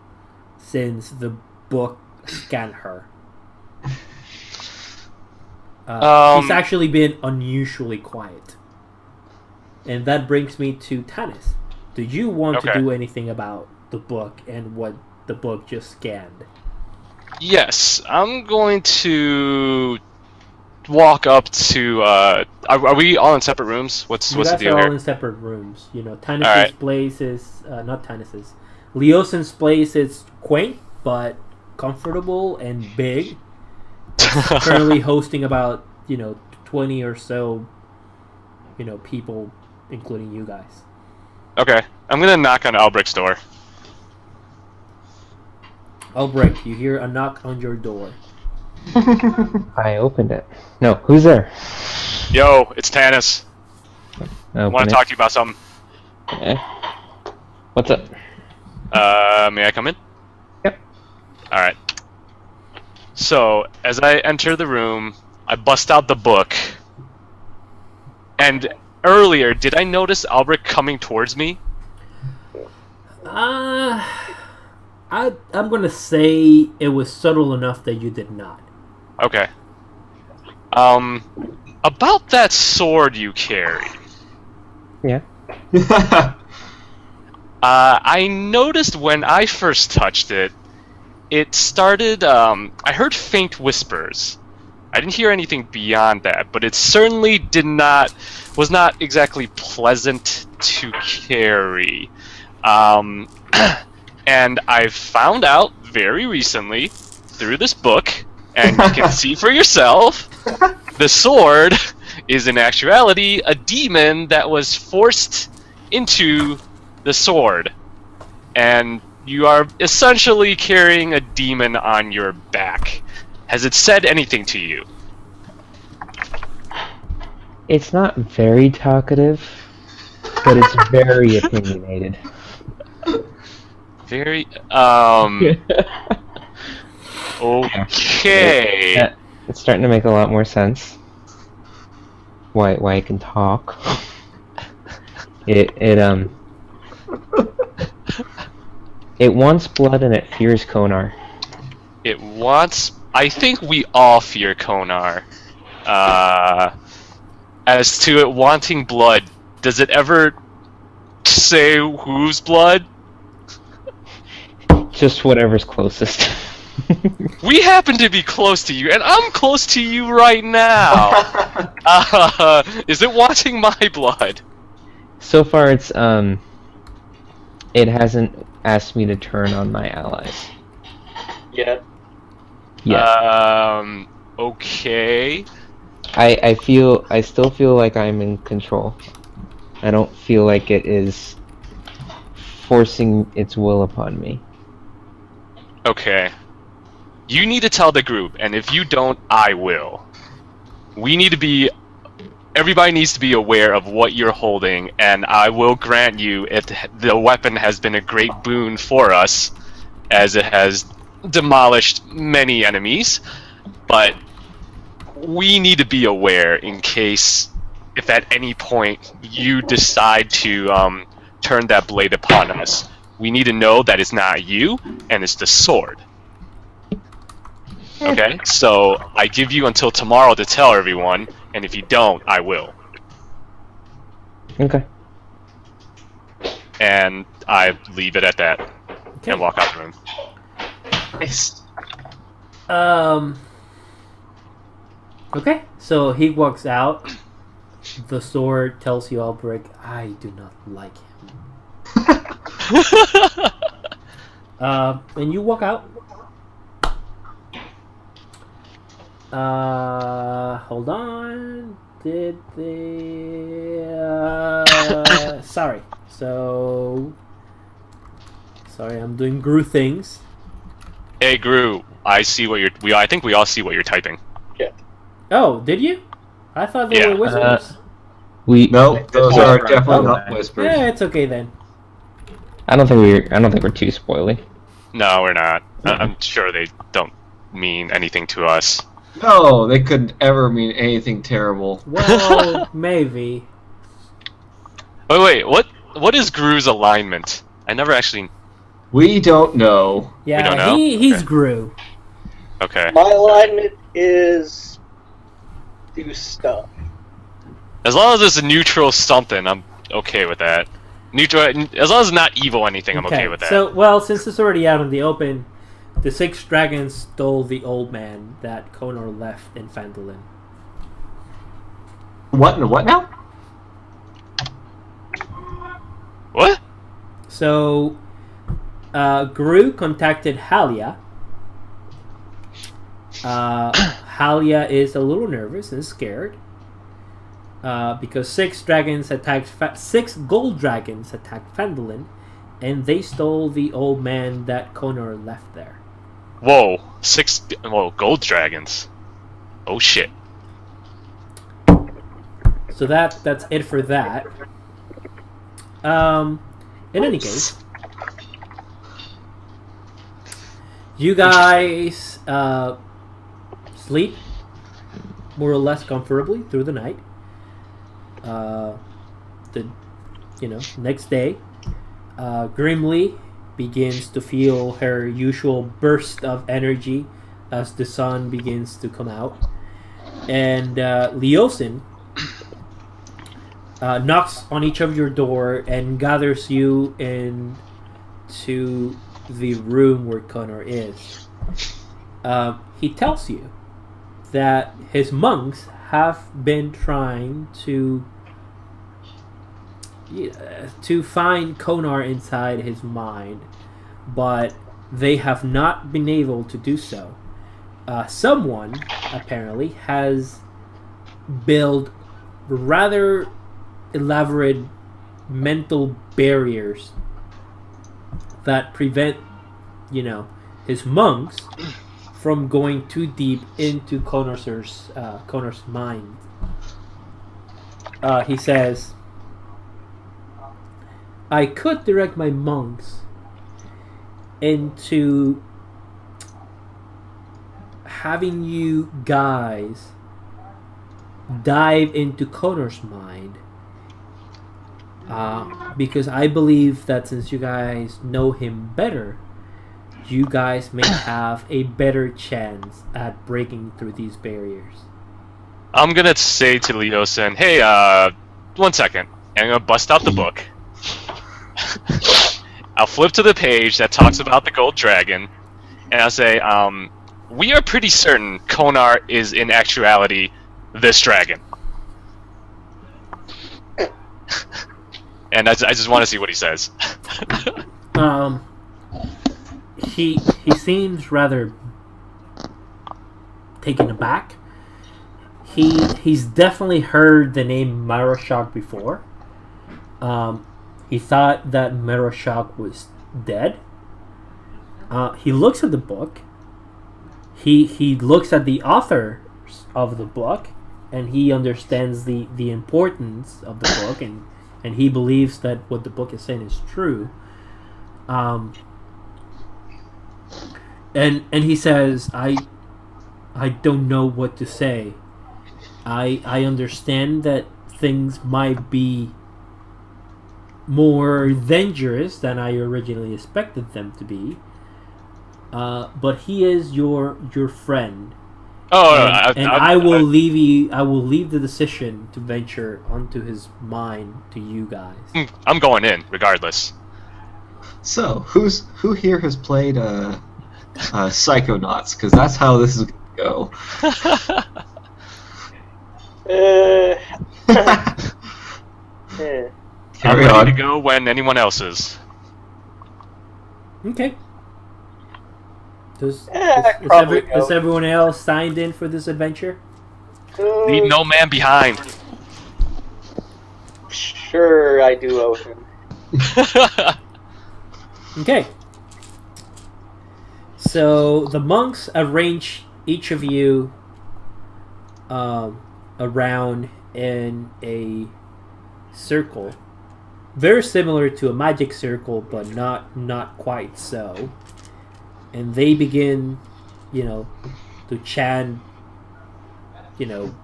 since the book scanned her. She's actually been unusually quiet. And that brings me to Tanis. Do you want to do anything about the book and what the book just scanned? Yes, I'm going to walk up to. Are we all in separate rooms? What's You the guys deal are all here? in separate rooms. You know, Tinus's Alright. place is not Tinus's. Leosin's place is quaint but comfortable and big. Currently hosting about 20 or so people, including you guys. Okay, I'm gonna knock on Albrecht's door. Albrecht, you hear a knock on your door. I opened it. No, who's there? Yo, it's Tannis. I I opened want to it. talk to you about something. Eh. What's up? May I come in? Yep. All right. So as I enter the room, I bust out the book. And earlier, did I notice Albrecht coming towards me? I'm gonna say it was subtle enough that you did not. Okay. About that sword you carry. Yeah. I noticed when I first touched it, it started, I heard faint whispers. I didn't hear anything beyond that, but it certainly was not exactly pleasant to carry. And I found out very recently, through this book, and you can see for yourself, the sword is in actuality a demon that was forced into the sword. And you are essentially carrying a demon on your back. Has it said anything to you? It's not very talkative, but it's very opinionated. Very, okay. Yeah, it's starting to make a lot more sense. Why I can talk. It wants blood and it fears Konar. It wants... I think we all fear Konar. As to it wanting blood, does it ever say whose blood? Just whatever's closest. We happen to be close to you, and I'm close to you right now. Is it wanting my blood? So far, it hasn't asked me to turn on my allies. Yeah. Yeah. Okay. I still feel like I'm in control. I don't feel like it is forcing its will upon me. Okay. You need to tell the group, and if you don't, I will. Everybody needs to be aware of what you're holding, and I will grant you if the weapon has been a great boon for us, as it has demolished many enemies, but we need to be aware in case, if at any point you decide to turn that blade upon us. We need to know that it's not you, and it's the sword. Okay? So, I give you until tomorrow to tell everyone, and if you don't, I will. Okay. And I leave it at that, Okay. and walk out the room. Nice. Okay, so he walks out. The sword tells you, Albrecht, I do not like him. And you walk out. Hold on. Did they... sorry. Sorry, I'm doing Gru things. Hey, Gru, I see what I think we all see what you're typing. Oh, did you? I thought they Yeah. were whispers. No, those are Oh. definitely not whispers. Yeah, it's okay then. I don't think we're too spoily. No, we're not. I'm sure they don't mean anything to us. No, they couldn't ever mean anything terrible. Well, maybe. Wait, what is Gru's alignment? I never actually... We don't know. Yeah, don't know? he's Okay. Gru. Okay. My alignment is do stuff. As long as it's a neutral something, I'm okay with that. Neutral, as long as it's not evil or anything, I'm okay with that. So, well, since it's already out in the open, the 6 dragons stole the old man that Konar left in Phandalin. What now? What? So, Gru contacted Halia. Halia is a little nervous and scared because six gold dragons attacked Phandalin, and they stole the old man that Konar left there. Whoa, gold dragons. Oh shit. So that's it for that. In any case, you guys sleep more or less comfortably through the night. Next day, Grimly begins to feel her usual burst of energy as the sun begins to come out, and Leosin knocks on each of your door and gathers you into the room where Konar is. He tells you that his monks have been trying to find Konar inside his mind, but they have not been able to do so. Someone apparently has built rather elaborate mental barriers that prevent, his monks from going too deep into Konar's mind. He says, I could direct my monks into having you guys dive into Konar's mind, because I believe that since you guys know him better, you guys may have a better chance at breaking through these barriers. I'm gonna say to Leosin, hey, 1 second. And I'm gonna bust out the book. I'll flip to the page that talks about the gold dragon, and I'll say, we are pretty certain Konar is in actuality this dragon. And I just want to see what he says. He seems rather taken aback. He's definitely heard the name Marashok before. He thought that Marashok was dead. He looks at the book. He looks at the authors of the book, and he understands the importance of the book, and he believes that what the book is saying is true. And he says, I don't know what to say. I understand that things might be more dangerous than I originally expected them to be. But he is your friend. I will leave the decision to venture onto his mind to you guys. I'm going in regardless. So, who here has played Psychonauts? Because that's how this is gonna go. I'm ready to go when anyone else is. Okay. Is everyone else signed in for this adventure? Leave no man behind. Sure, I do, Ocean. Okay. So the monks arrange each of you around in a circle, very similar to a magic circle, but not quite so. And they begin, to chant,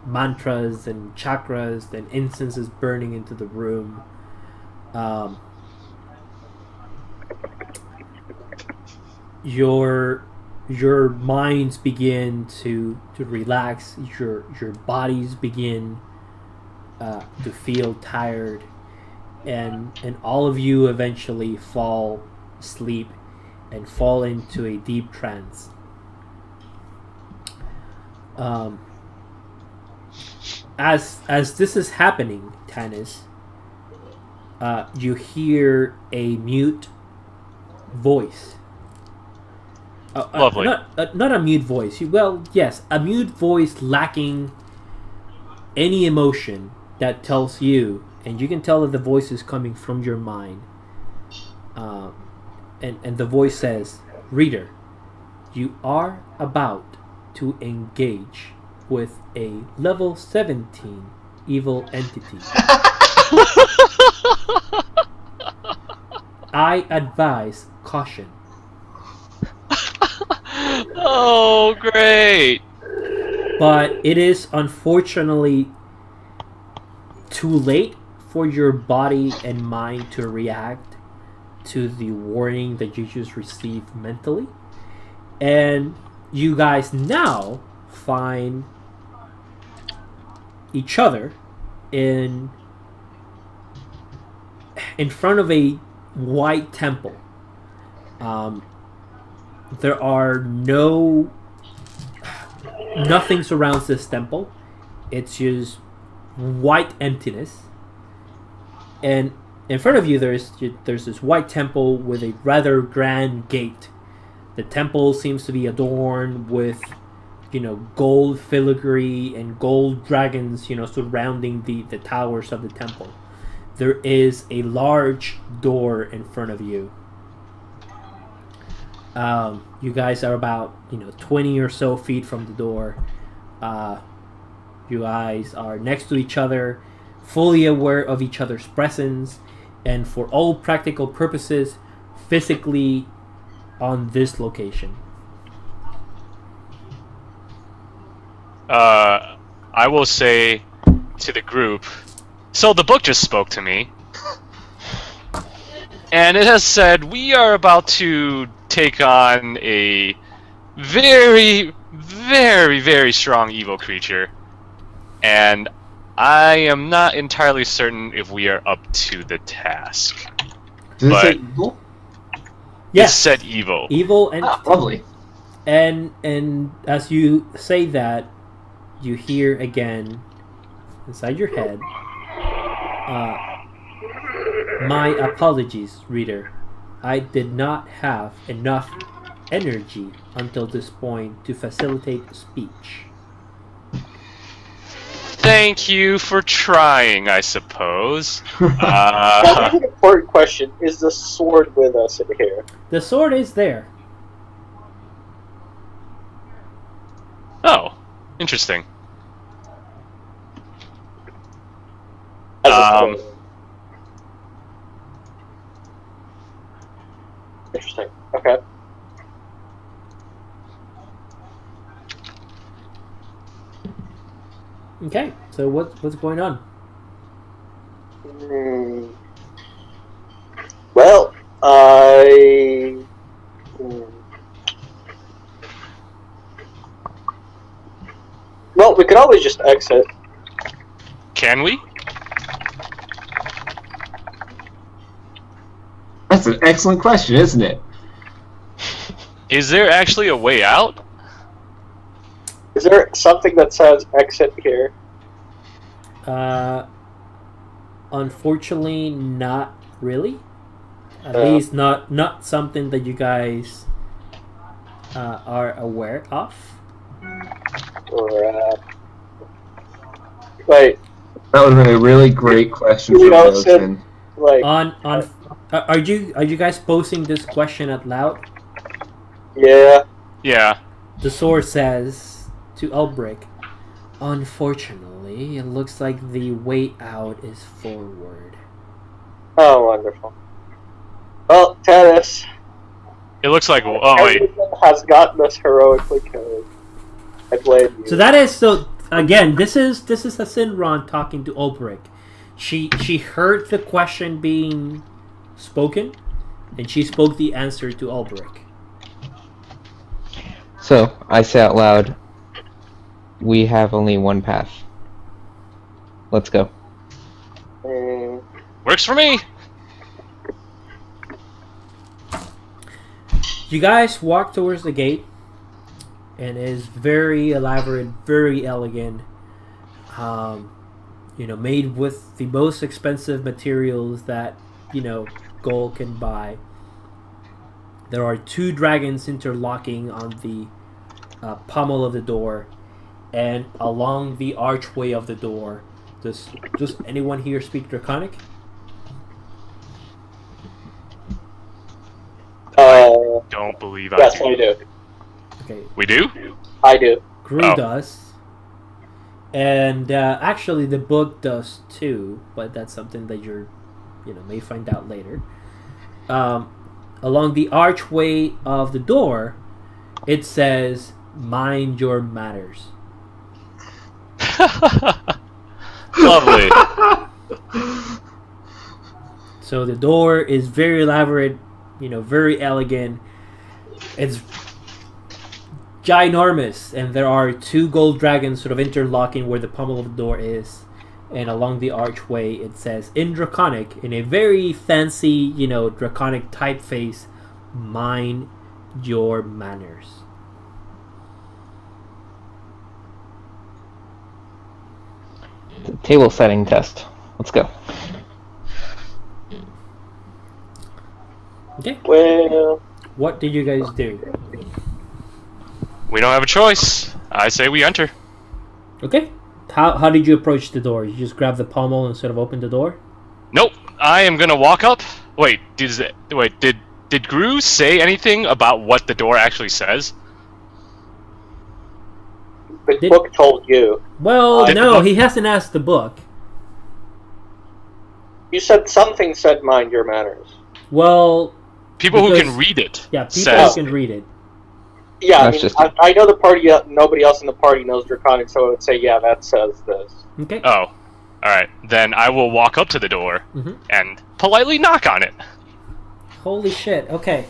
mantras and chakras, and incenses burning into the room. Your minds begin to relax. Your bodies begin to feel tired, and all of you eventually fall asleep and fall into a deep trance. as this is happening, Tanis, you hear a mute voice. Lovely. Not a mute voice. Well, yes, a mute voice lacking any emotion that tells you, and you can tell that the voice is coming from your mind. And the voice says, "Reader, you are about to engage with a level 17 evil entity. I advise caution." Oh, great! But it is unfortunately too late for your body and mind to react to the warning that you just received mentally. And you guys now find each other in front of a white temple. There are nothing surrounds this temple. It's just white emptiness. And in front of you, there's this white temple with a rather grand gate. The temple seems to be adorned with, gold filigree and gold dragons, surrounding the towers of the temple. There is a large door in front of you. You guys are about 20 or so feet from the door. You guys are next to each other, fully aware of each other's presence, and for all practical purposes, physically on this location. I will say to the group, so the book just spoke to me, and it has said we are about to take on a very, very, very strong evil creature, and I am not entirely certain if we are up to the task. Does it say But- evil? Yes, It said evil. evil and Lovely. and as you say that, you hear again inside your head, "My apologies, reader. I did not have enough energy until this point to facilitate speech." Thank you for trying, I suppose. That's an important question. Is the sword with us in here? The sword is there. Oh, interesting. As a Um, sword. Interesting. Okay. Okay, so what's going on? Hmm. Well, I. Well, we could always just exit. Can we? That's an excellent question, isn't it? Is there actually a way out? Is there something that says exit here? Unfortunately, not really. At Yeah. least not something that you guys are aware of. Or, wait, That would have been a really great question You for know, those Sid- in. like, Are you guys posing this question out loud? yeah. Yeah. The sword says to Ulbrich, "Unfortunately, it looks like the way out is forward." Oh, wonderful. Well, Tennis, It looks like. Oh wait. everyone has gotten us heroically killed. I blame you. So that is so. Again, this is a Sinron talking to Ulbrich. She heard the question being spoken, and she spoke the answer to Ulbrich. So, I say out loud, we have only one path. Let's go. Hmm. Works for me. You guys walk towards the gate, and it is very elaborate, very elegant. made with the most expensive materials that gold can buy. There are 2 dragons interlocking on the pommel of the door, and along the archway of the door. Does anyone here speak Draconic? Don't believe Yes, I I do. Okay, We do? I do. Gru Oh. does. And actually, the book does too, but that's something that may find out later. Along the archway of the door, it says, "Mind your manners." Lovely. So the door is very elaborate, very elegant. It's ginormous, and there are 2 gold dragons sort of interlocking where the pommel of the door is. And along the archway, it says in Draconic, in a very fancy, Draconic typeface, "Mind your manners." Table setting test. Let's go. Okay, Well, what did you guys do? We don't have a choice. I say we enter. Okay, how did you approach the door? You just grab the pommel and sort of open the door? Nope. I am gonna walk up. Wait, did Gru say anything about what the door actually says? the Did- book told you. Well, Did the no, book- he hasn't asked the book. You said something said mind your manners. Well, People who Because- can read it. yeah, people says. can read it. Yeah, That's just- I know the party. Nobody else in the party knows Draconic, so I would say, yeah, that says this. Okay. Oh, all right. Then I will walk up to the door Mhm. and politely knock on it. Holy shit. Okay.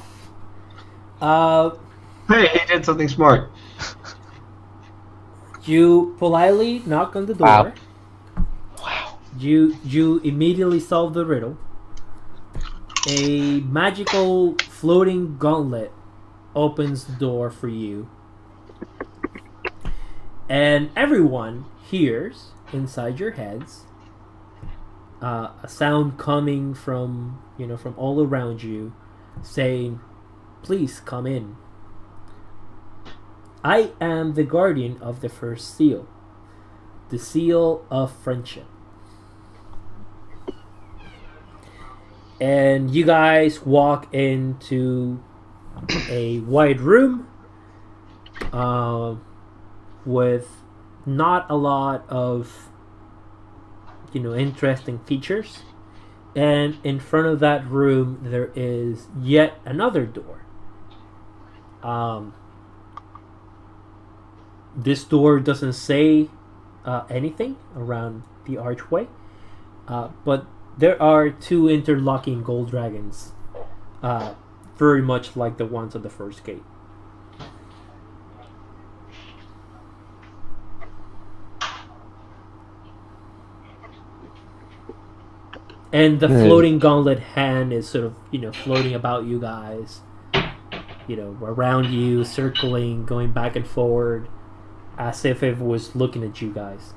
Hey, he did something smart. You politely knock on the door. Wow. Wow. You immediately solve the riddle. A magical floating gauntlet opens the door for you. And everyone hears inside your heads a sound coming from all around you saying, "Please come in. I am the guardian of the first seal, the seal of friendship." And you guys walk into a wide room with not a lot of interesting features. And in front of that room, there is yet another door. This door doesn't say anything around the archway, but there are 2 interlocking gold dragons, very much like the ones at the first gate. And the floating gauntlet hand is sort of, floating about you guys, around you, circling, going back and forward, as if it was looking at you guys.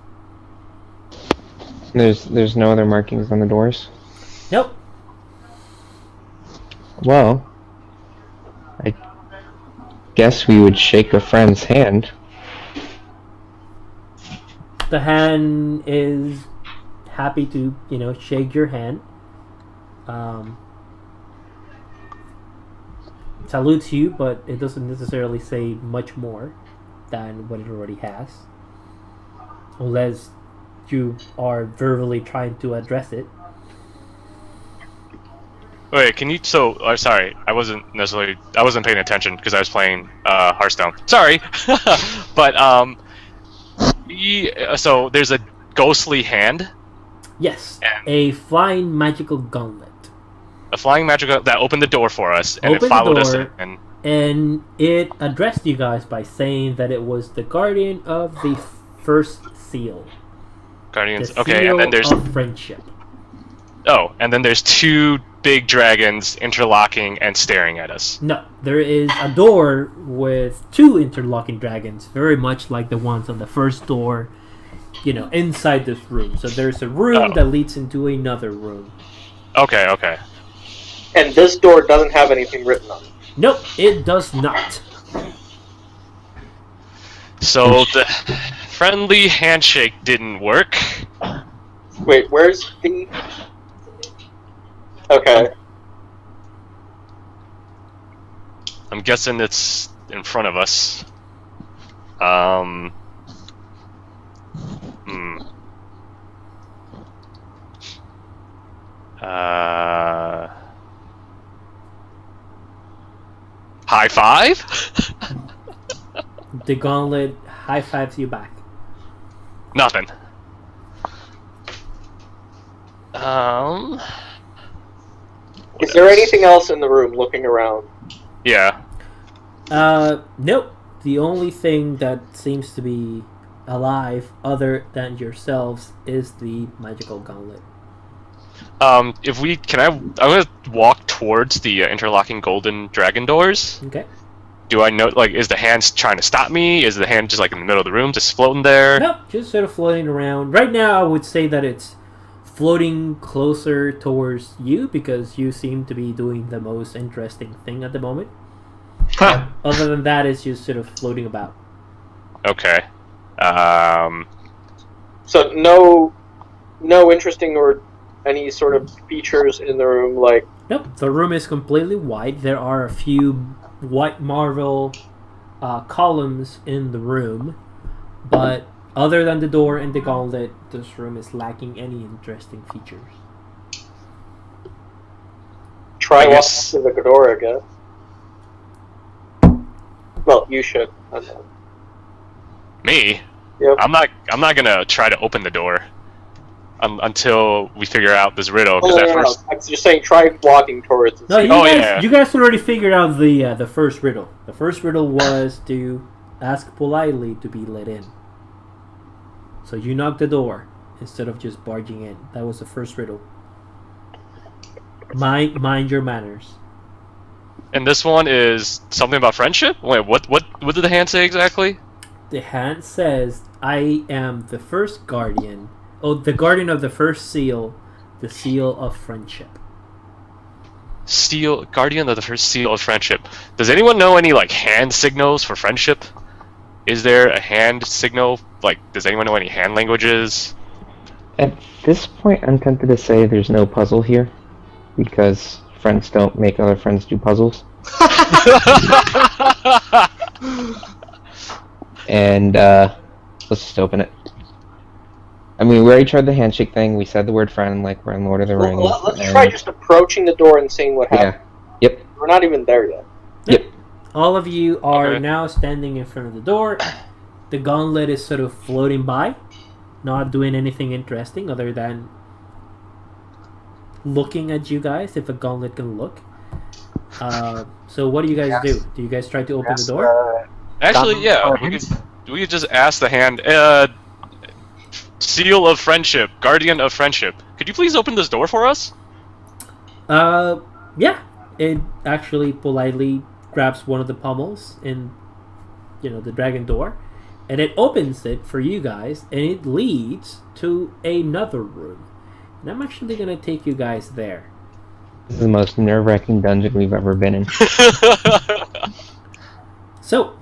There's no other markings on the doors. Nope. Well, I guess we would shake a friend's hand. The hand is happy to, shake your hand. Salutes you, but it doesn't necessarily say much more than what it already has. Unless you are verbally trying to address it. Wait, can you? Sorry, I wasn't paying attention because I was playing Hearthstone. Sorry, but so there's a ghostly hand, Yes, And- a flying magical gauntlet. a flying magic that opened the door for us, and Opened it the followed us door. in. And it addressed you guys by saying that it was the guardian of the first seal. Guardians. The Okay, seal and then there's of friendship. and then there's 2 big dragons interlocking and staring at us. No, there is a door with 2 interlocking dragons, very much like the ones on the first door, inside this room. So there's a room Oh. that leads into another room. Okay, okay. And this door doesn't have anything written on it. Nope, it does not. So the friendly handshake didn't work. Wait, where's the... Okay. I'm guessing it's in front of us. Hmm. High five? The gauntlet high fives you back. Nothing. Is there anything else in the room looking around? Yeah. Nope. The only thing that seems to be alive, other than yourselves, is the magical gauntlet. If we I'm gonna walk towards the interlocking golden dragon doors. Okay. Do I know, like, is the hand trying to stop me? Is the hand just like in the middle of the room, just floating there? Nope, just sort of floating around. Right now, I would say that it's floating closer towards you because you seem to be doing the most interesting thing at the moment. Ha! Other than that, it's just sort of floating about. Okay. So no interesting or any sort of features in the room, like... Nope, the room is completely white. There are a few white marble columns in the room, but other than the door and the gauntlet, this room is lacking any interesting features. Try I walking guess- to the door, I guess. Well, you should. I know. Me? Yep. I'm not gonna try to open the door until we figure out this riddle. Oh, Because no, at no, first, no. I'm just saying, try walking towards it. No, you Oh, guys, yeah. you guys already figured out the first riddle. The first riddle was to ask politely to be let in. So you knocked the door instead of just barging in. That was the first riddle. Mind your manners. and this one is something about friendship. Wait, what did the hand say exactly? The hand says, "I am the first guardian. Oh, the guardian of the first seal, the seal of friendship." Guardian of the first seal of friendship. Does anyone know any like hand signals for friendship? Is there a hand signal? Like, does anyone know any hand languages? At this point, I'm tempted to say there's no puzzle here, because friends don't make other friends do puzzles. And let's just open it. I mean, we already tried the handshake thing. We said the word friend like we're in Lord of the Rings. Well, let's and- try just approaching the door and seeing what happens. Yeah. Yep. We're not even there yet. Yep. All of you are Okay. now standing in front of the door. The gauntlet is sort of floating by, not doing anything interesting other than looking at you guys, if a gauntlet can look. So what do you guys do? Do you guys try to open the door? Actually, yeah, we could just ask the hand. Seal of friendship, guardian of friendship. Could you please open this door for us? Yeah. It actually politely grabs one of the pommels in, the dragon door, and it opens it for you guys, and it leads to another room. And I'm actually gonna take you guys there. This is the most nerve-wracking dungeon we've ever been in. So,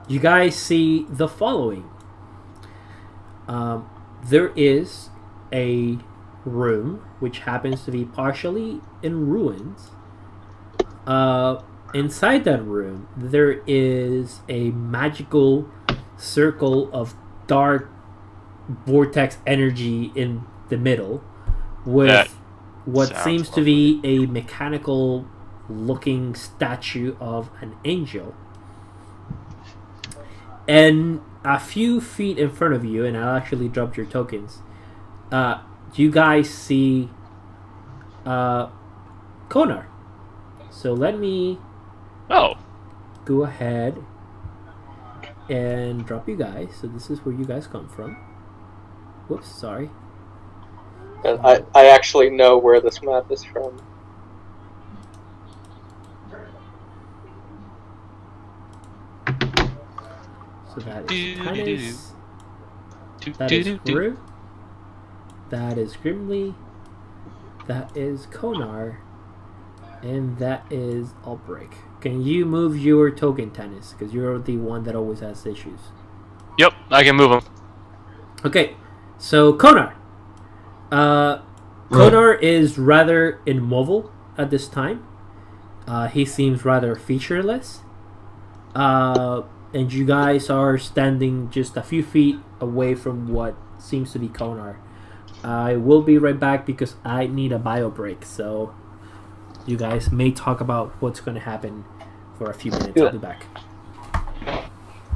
you guys see the following. There is a room which happens to be partially in ruins. Inside that room, there is a magical circle of dark vortex energy in the middle, with That what sounds seems to be a mechanical looking statue of an angel. And a few feet in front of you, and I'll actually drop your tokens, you guys see Konar. So let me Oh, go ahead and drop you guys. So this is where you guys come from. Whoops, sorry. And I actually know where this map is from. So that is Hannes. That is Gru. That is Grimly. That is Konar. And that is Albrecht. Can you move your token, Tennis? Because you're the one that always has issues. Yep, I can move him. Okay, so Konar. Konar is rather immobile at this time. He seems rather featureless. And you guys are standing just a few feet away from what seems to be Konar. I will be right back because I need a bio break. So you guys may talk about what's going to happen for a few minutes. I'll be back.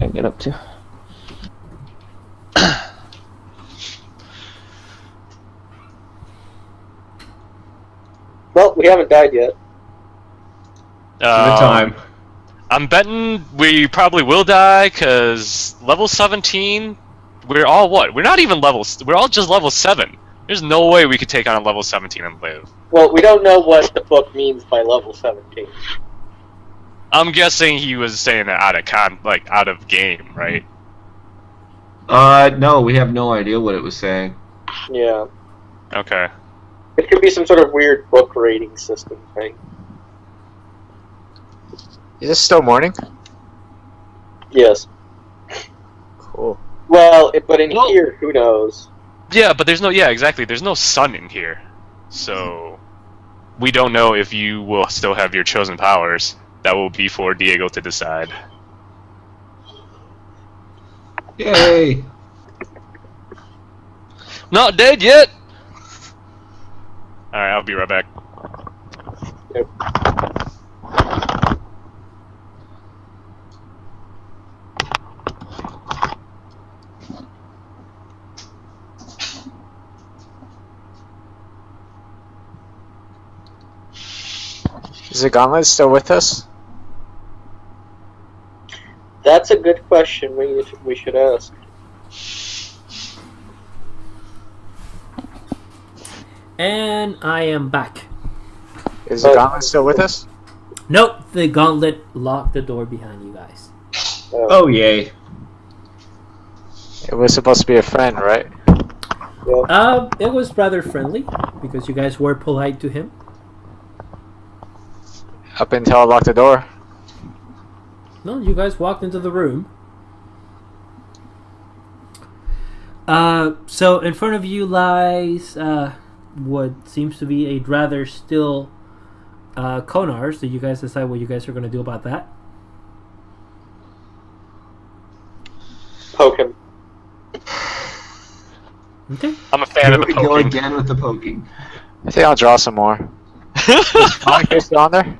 I get up to. Well, we haven't died yet. Give it time. I'm betting we probably will die because level 17. We're all what? We're not even we're all just level 7. There's no way we could take on a level 17 and live. Well, we don't know what the book means by level 17. I'm guessing he was saying that out of game, right? No, we have no idea what it was saying. Yeah. Okay. It could be some sort of weird book rating system thing. Is it still morning? Yes. Cool. Well, but in here, who knows? Yeah, but exactly. There's no sun in here. So we don't know if you will still have your chosen powers. That will be for Diego to decide. Yay! Not dead yet! Alright, I'll be right back. Yep. Is the gauntlet still with us? That's a good question we should ask. And I am back. Is the gauntlet still with us? Nope, the gauntlet locked the door behind you guys. Oh, yay. It was supposed to be a friend, right? It was rather friendly because you guys were polite to him. Up until I locked the door. No, you guys walked into the room. So in front of you lies what seems to be a rather still Konar. So you guys decide what you guys are going to do about that. Poke him. Okay. I'm a fan Here of the we go poking. again with the poking. I think I'll draw some more. Monica still on there?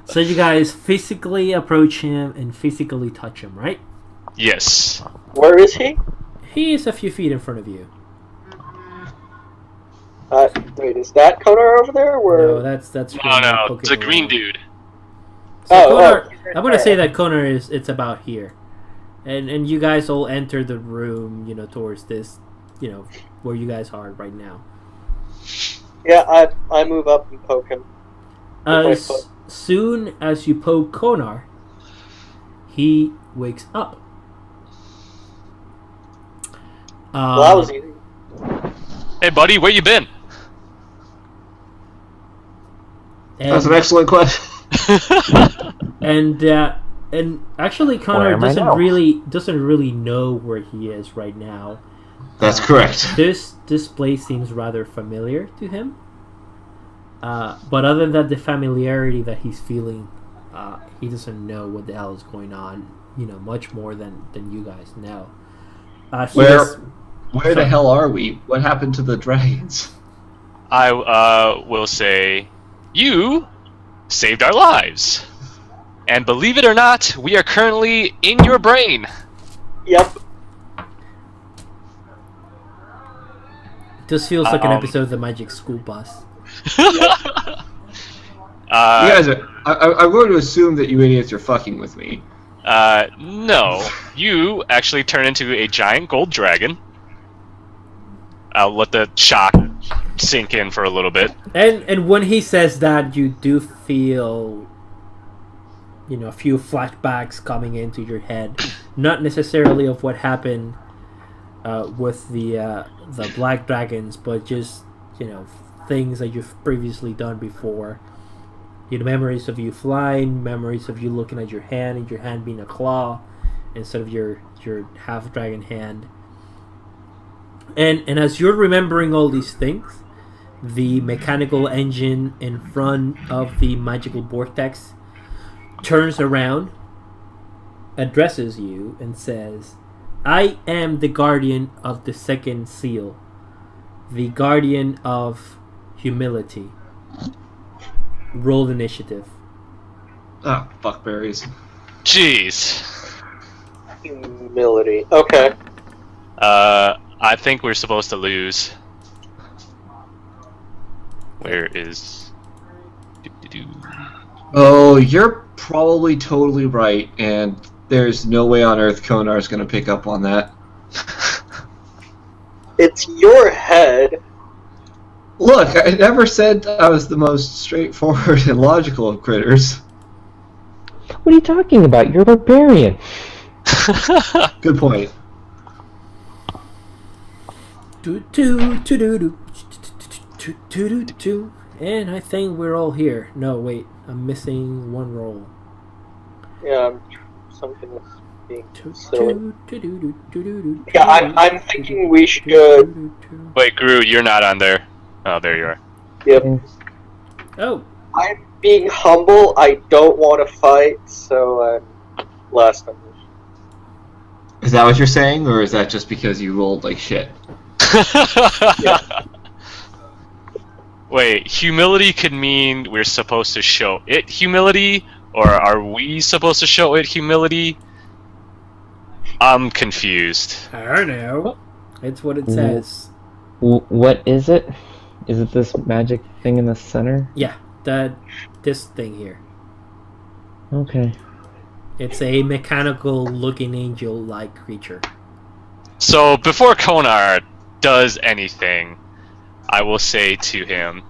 So you guys physically approach him and physically touch him, right? Yes. Where is he? He is a few feet in front of you. Wait, is that Konar over there? No, that's No, poking it's a green around. dude. So Konar, he's I'm gonna say that Konar it's about here, and you guys all enter the room, towards this, where you guys are right now. Yeah, I move up and poke him. As soon as you poke Konar, he wakes up. Well, that was easy. Hey, buddy, where you been? That's an excellent question. And actually, Where Konar am I doesn't now? really know where he is right now. That's correct. This place seems rather familiar to him. But other than the familiarity that he's feeling, he doesn't know what the hell is going on. Much more than you guys know. Where the hell are we? What happened to the dragons? I will say, you saved our lives. And believe it or not, we are currently in your brain. Yep. This feels like an episode of the Magic School Bus. You guys are. I'm going to assume that you idiots are fucking with me. No. You actually turn into a giant gold dragon. I'll let the shock sink in for a little bit. And when he says that, you do feel a few flashbacks coming into your head, not necessarily of what happened with the black dragons, but just things that you've previously done before. Memories of you flying, memories of you looking at your hand and your hand being a claw instead of your half dragon hand. And as you're remembering all these things, the mechanical engine in front of the magical vortex turns around, addresses you, and says, "I am the guardian of the second seal, the guardian of humility. Roll initiative." Ah, fuckberries. Jeez. Humility. Okay. I think we're supposed to lose. Where is... Oh, you're probably totally right, and there's no way on earth Konar's gonna pick up on that. It's your head. Look, I never said I was the most straightforward and logical of critters. What are you talking about? You're a barbarian. Good point. And I think we're all here. No, wait, I'm missing one roll. Yeah, something is being silly. Yeah, I'm thinking we should. Wait, Gru, you're not on there. Oh, there you are. Yep. Oh, I'm being humble. I don't want to fight, so last time. Is that what you're saying, or is that just because you rolled like shit? Yeah. Wait, humility could mean we're supposed to show it humility, or are we supposed to show it humility? I'm confused. I don't know. It's what it says. What is it? Is it this magic thing in the center? Yeah, this thing here. Okay. It's a mechanical-looking angel-like creature. So, before Konar does anything, I will say to him,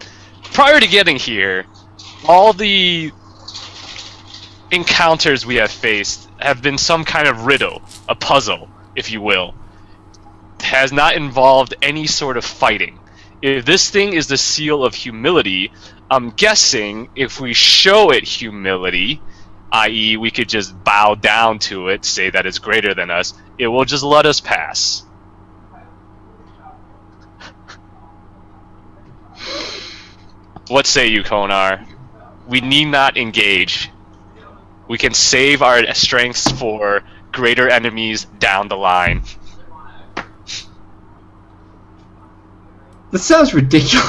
prior to getting here, all the encounters we have faced have been some kind of riddle, a puzzle, if you will. It has not involved any sort of fighting. If this thing is the seal of humility, I'm guessing if we show it humility, i.e. we could just bow down to it, say that it's greater than us, it will just let us pass. What say you, Konar? We need not engage. We can save our strengths for greater enemies down the line. That sounds ridiculous.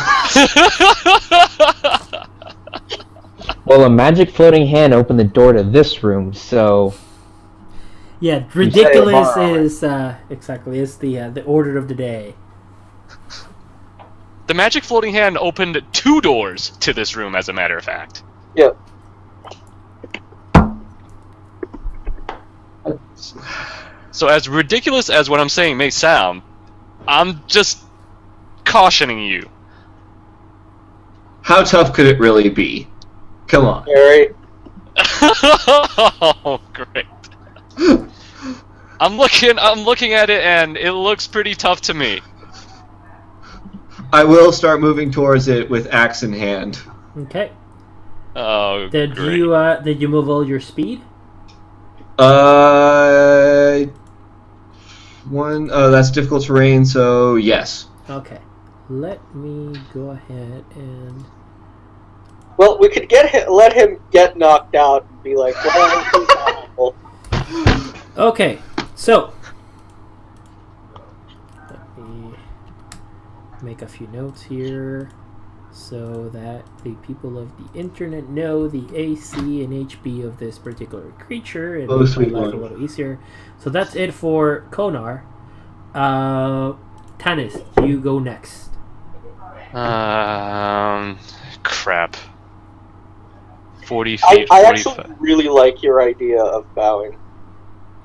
Well, a magic floating hand opened the door to this room, so... Yeah, ridiculous is exactly. It's the order of the day. The magic floating hand opened 2 doors to this room, as a matter of fact. Yeah. So as ridiculous as what I'm saying may sound, I'm just cautioning you. How tough could it really be? Come on. Very. Oh, great. I'm looking at it and it looks pretty tough to me. I will start moving towards it with axe in hand. Okay. Oh, Did great. you move all your speed? That's difficult terrain, so yes. Okay. Let me go ahead and... Well, we could let him get knocked out and be like, well, Okay, so... Let me make a few notes here so that the people of the internet know the AC and HP of this particular creature and Oh, make my sweet life Lord. a little easier. So that's it for Konar. Tanis, you go next. Crap. 40 I feet, actually 45. really like your idea of bowing.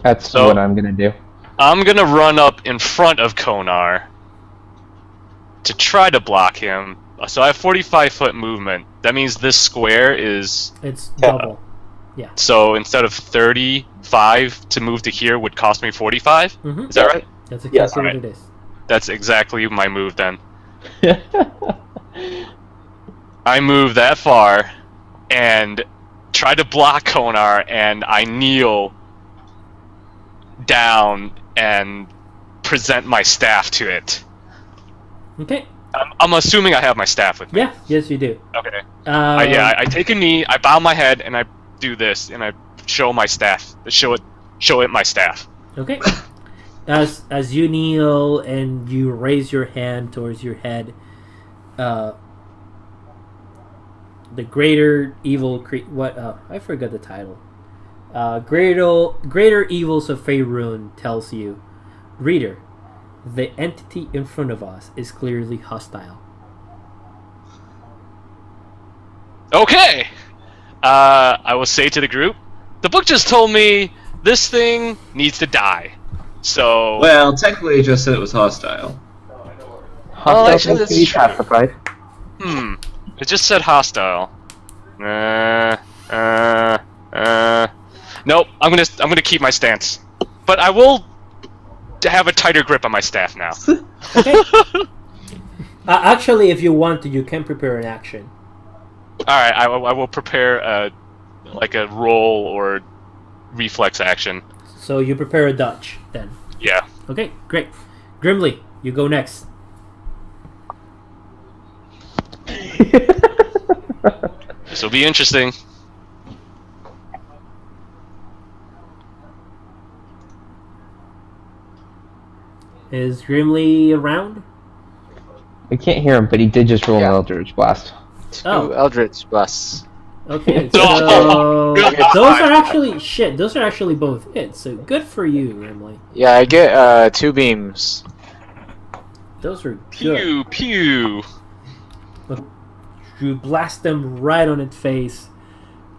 That's So- what I'm gonna do. I'm gonna run up in front of Konar to try to block him. So I have 45-foot movement. That means this square is... It's double. Yeah. So instead of 35 to move to here would cost me 45. Mm-hmm. Is that right? That's exactly Yes. what Alright. it is. That's exactly my move then. I move that far and try to block Konar, and I kneel down and present my staff to it. Okay. I'm assuming I have my staff with me. Yeah. Yes, you do. Okay. I take a knee, I bow my head, and I do this, and I show my staff. Show it my staff. Okay. As you kneel and you raise your hand towards your head, the greater evil I forgot the title. Greater evils of Faerun tells you, reader, the entity in front of us is clearly hostile. Okay. I will say to the group, the book just told me this thing needs to die. So. Well, technically, it just said it was hostile. Oh, Hostile actually, seems to that's be true. pacified. It just said hostile. Nope. I'm gonna keep my stance, but I will have a tighter grip on my staff now. Okay. Actually, if you want to, you can prepare an action. All right. I will prepare a roll or reflex action. So you prepare a dodge then. Yeah. Okay, great. Grimly, you go next. This will be interesting. Is Grimly around? We can't hear him, but he did just roll an Yeah. Eldritch Blast. Oh. Eldritch Blast. Okay, Oh, so good. those are actually both hits. So good for you, Grimly. Yeah, I get 2 beams. Those are good. Pew pew. You blast them right on its face.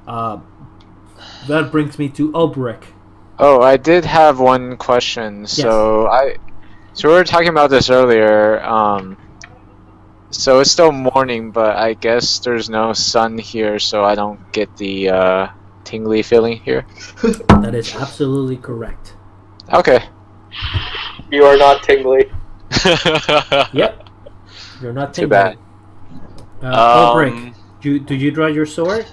That brings me to Ulbrich. Oh, I did have one question. So we were talking about this earlier. So it's still morning, but I guess there's no sun here, so I don't get the tingly feeling here. That is absolutely correct. Okay. You are not tingly. Yep. You're not Too tingling. bad. Ulbrich, did you draw your sword?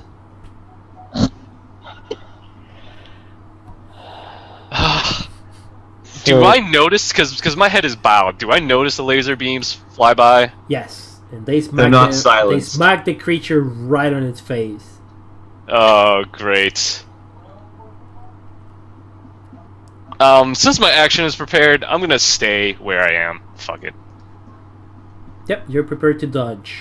Do I notice, because my head is bowed, do I notice the laser beams fly by? Yes. And they smack They're not They silenced. smack the creature right on its face. Oh, great. Since my action is prepared, I'm gonna stay where I am. Fuck it. Yep, you're prepared to dodge.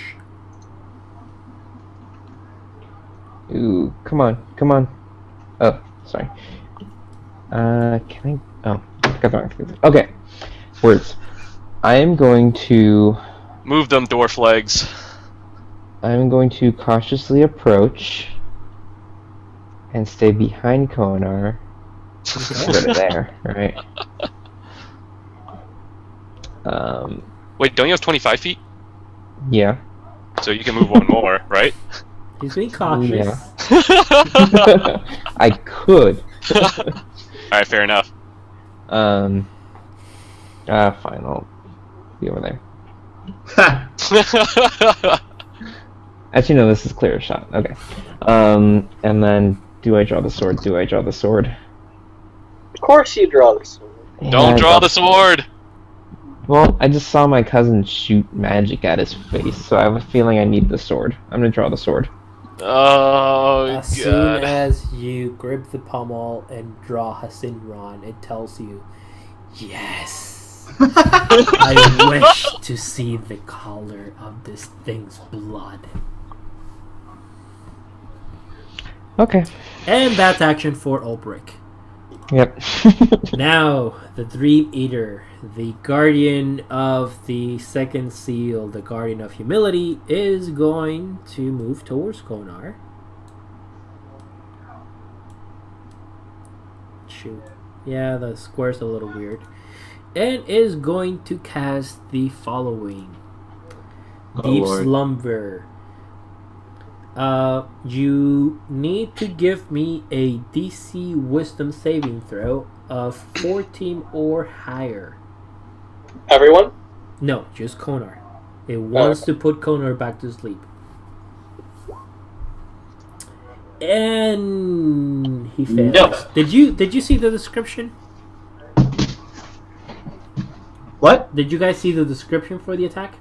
Ooh, come on. Oh, sorry. Can I? Oh, got the wrong thing. Okay. Words. I am going to Move them dwarf legs. cautiously approach and stay behind Konar. Put it there, right? Wait, don't you have 25 feet? Yeah. So you can move one more, right? He's being cautious. Yeah. I could. Alright, fair enough. Fine, I'll be over there. Actually, no, this is clear shot. Okay. And then, do I draw the sword? Of course you draw this. Yeah, Don't I draw the sword! Well, I just saw my cousin shoot magic at his face, so I have a feeling I need the sword. I'm gonna draw the sword. Oh, As soon God. as you grip the pommel and draw Hasinron, it tells you, yes, I wish to see the color of this thing's blood. Okay. And that's action for Ulbrich. Yep. Now, the Dream Eater, the guardian of the second seal, the guardian of humility, is going to move towards Konar. Shoot. Yeah, the square's a little weird. And is going to cast the following. Oh, Deep Lord. Slumber. You need to give me a DC Wisdom saving throw of 14 or higher. Everyone? No, just Konar. It wants to put Konar back to sleep. And he fails. No. Did you see the description? What? Did you guys see the description for the attack?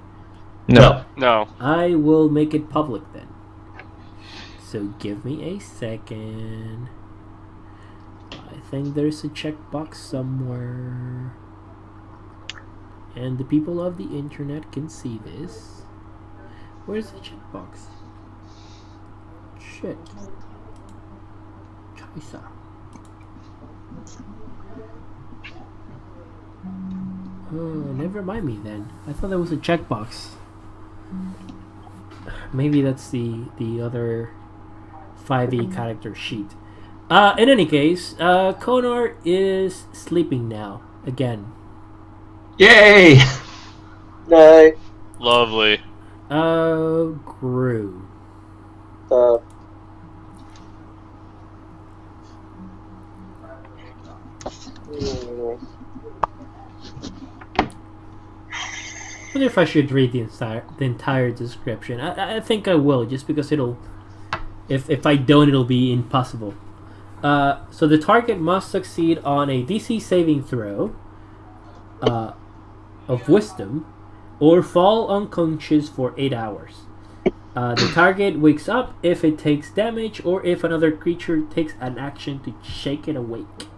No. No. I will make it public then. So give me a second. I think there's a checkbox somewhere. And the people of the internet can see this. Where's the checkbox? Shit. Chaisa. Oh, never mind me then. I thought there was a checkbox. Maybe that's the other 5e character sheet. In any case, Konar is sleeping now again. Yay! No. Lovely. Gru. I wonder if I should read the entire description. I think I will, just because it'll... If I don't, it'll be impossible. So the target must succeed on a DC saving throw of Wisdom or fall unconscious for 8 hours. The target wakes up if it takes damage or if another creature takes an action to shake it awake.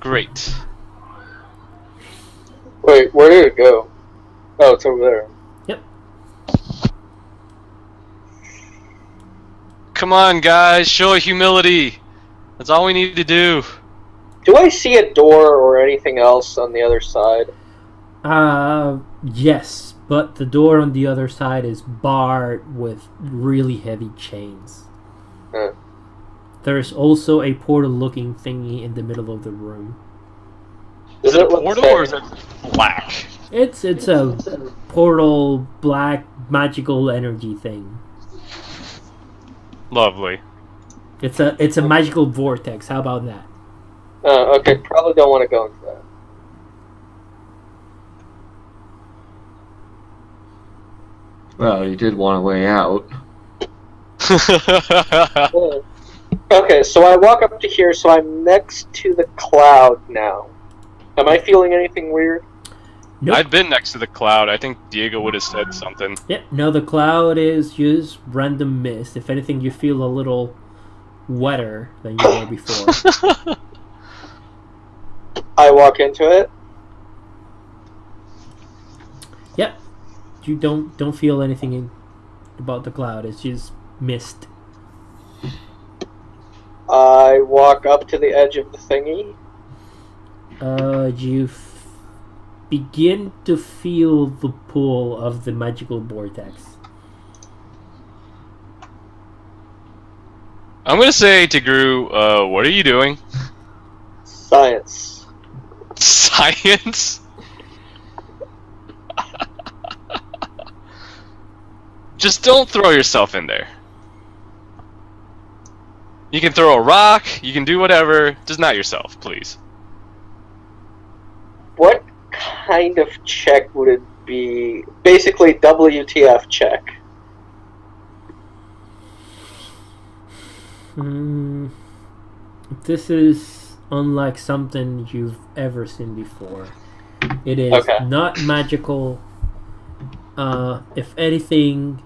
Great. Wait, where did it go? Oh, it's over there. Yep. Come on, guys. Show humility. That's all we need to do. Do I see a door or anything else on the other side? Yes, but the door on the other side is barred with really heavy chains. There's also a portal-looking thingy in the middle of the room. Is it a portal or is it black? It's a portal, black, magical energy thing. Lovely. It's a magical vortex. How about that? Okay, probably don't want to go into that. Well, you did want a way out. Okay, so I walk up to here, so I'm next to the cloud now. Am I feeling anything weird? Nope. I've been next to the cloud. I think Diego would have said something. Yeah, no, the cloud is just random mist. If anything, you feel a little wetter than you were before. I walk into it. Yep. You don't feel anything about the cloud. It's just mist. I walk up to the edge of the thingy. You begin to feel the pull of the magical vortex. I'm gonna say to Gru, what are you doing? Science. Science? Just don't throw yourself in there. You can throw a rock, you can do whatever, just not yourself, please. What kind of check would it be? Basically, WTF check. This is unlike something you've ever seen before. It is not magical. If anything,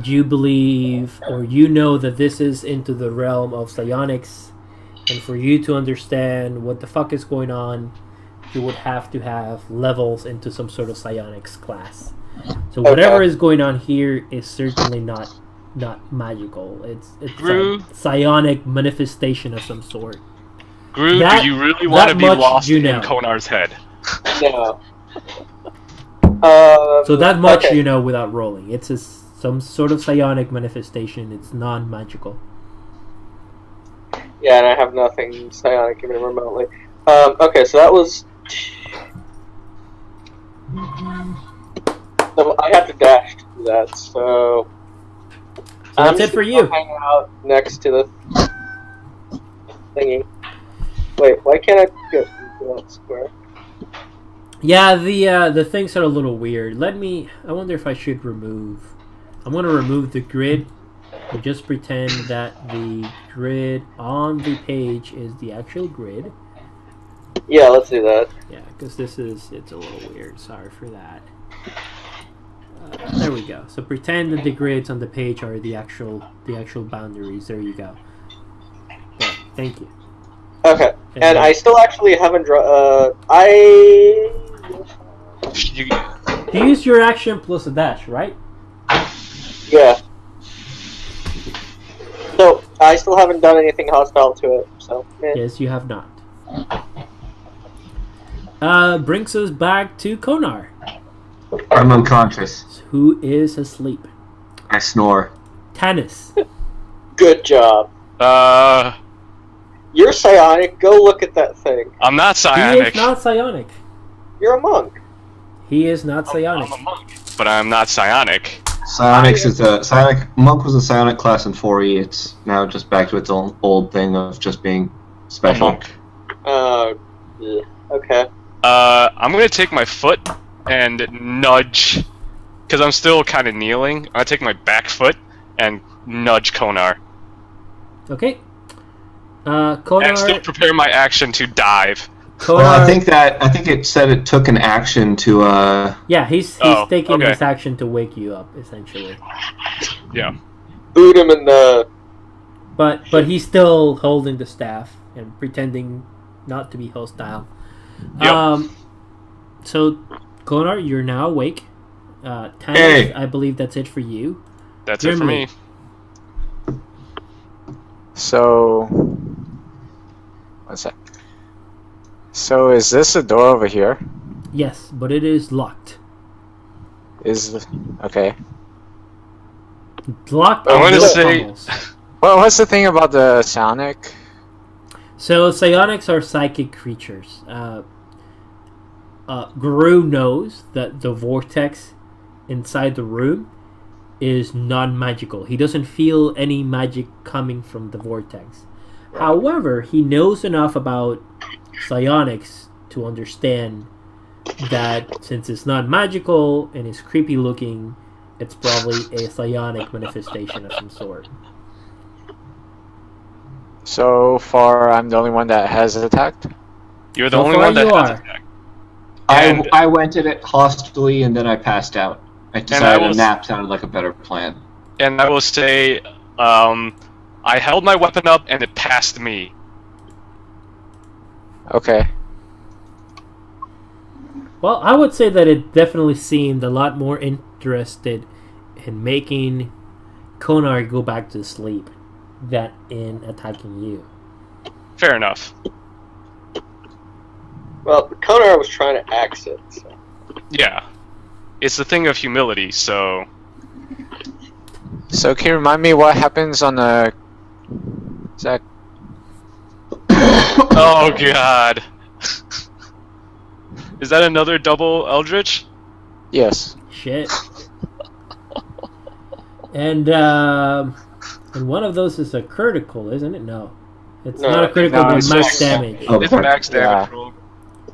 you believe or you know that this is into the realm of psionics, and for you to understand what the fuck is going on, you would have to have levels into some sort of psionics class. So whatever is going on here is certainly not magical. It's Gru, a psionic manifestation of some sort. Gru, do you really want to be lost in know. Konar's head? No. So that much you know without rolling. It's some sort of psionic manifestation. It's non-magical. Yeah, and I have nothing psionic even remotely. Okay, so that was... So I have to dash to do that, so... that's it just for gonna you. Hang out next to the thingy. Wait, why can't I get into that square? Yeah, the things are a little weird. I wonder if I should remove... I'm going to remove the grid and just pretend that the grid on the page is the actual grid. Yeah, let's do that. Yeah, because it's a little weird. Sorry for that. There we go. So pretend that the grids on the page are the actual boundaries. There you go. Yeah, thank you. Okay, and then- I still actually haven't You, You use your action plus a dash, right? Yeah. So, I still haven't done anything hostile to it, so... eh. Yes, you have not. Brings us back to Konar, I'm unconscious. who is asleep. I snore. Tanis. Good job. You're psionic, go look at that thing. I'm not He psionic. is not psionic. You're a monk. He is not psionic. I'm a monk, but I'm not psionic. Psionics is a psionic. Monk was a psionic class in 4E. It's now just back to its old thing of just being A special. monk. Yeah, okay. I'm gonna take my foot and nudge, because I'm still kind of kneeling. I'm gonna take my back foot and nudge Konar, Okay. and still Konar. prepare my action to dive. Well, Konar. I think it said it took an action to Yeah, he's Oh, taking okay. his action to wake you up, essentially. Yeah. Boot him in the... But he's still holding the staff and pretending not to be hostile. Yep. So, Konar, you're now awake. Tanis, Hey. I believe that's it for you. That's it for me. So, one sec. So is this a door over here? Yes, but it is locked. Okay. Locked. I'm on gonna your say- pummels. Well, what's the thing about the psionic? So psionics are psychic creatures. Guru knows that the vortex inside the room is non-magical. He doesn't feel any magic coming from the vortex. However, he knows enough about psionics to understand that since it's not magical and it's creepy looking, it's probably a psionic manifestation of some sort. So far, I'm the only one that has attacked. You're the So only far one that you has are. attack. And- I went at it hostily and then I passed out. I decided was- a nap sounded like a better plan. And I will say, I held my weapon up and it passed me. Okay. Well, I would say that it definitely seemed a lot more interested in making Konar go back to sleep than in attacking you. Fair enough. Well, Konar was trying to axe it, so... Yeah. It's the thing of humility, so... So can you remind me what happens on the... Zach? Oh god. Is that another double Eldritch? Yes. Shit. And one of those is a critical, isn't it? No. It's No, not a critical, no, but it's max just- damage. Oh, It's max damage Yeah. roll.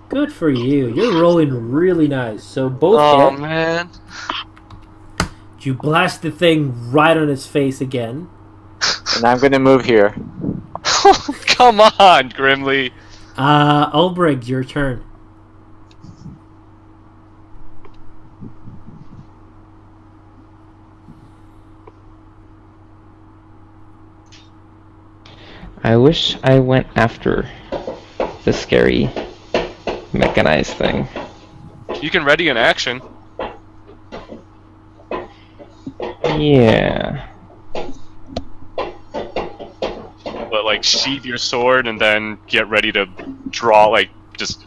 Good for you. You're rolling really nice. So both Oh hit. man. You blast the thing right on its face again. And I'm gonna move here. Come on, Grimly. Ulbrich, your turn. I wish I went after the scary mechanized thing. You can ready an action. Yeah. But like sheath your sword and then get ready to draw, like just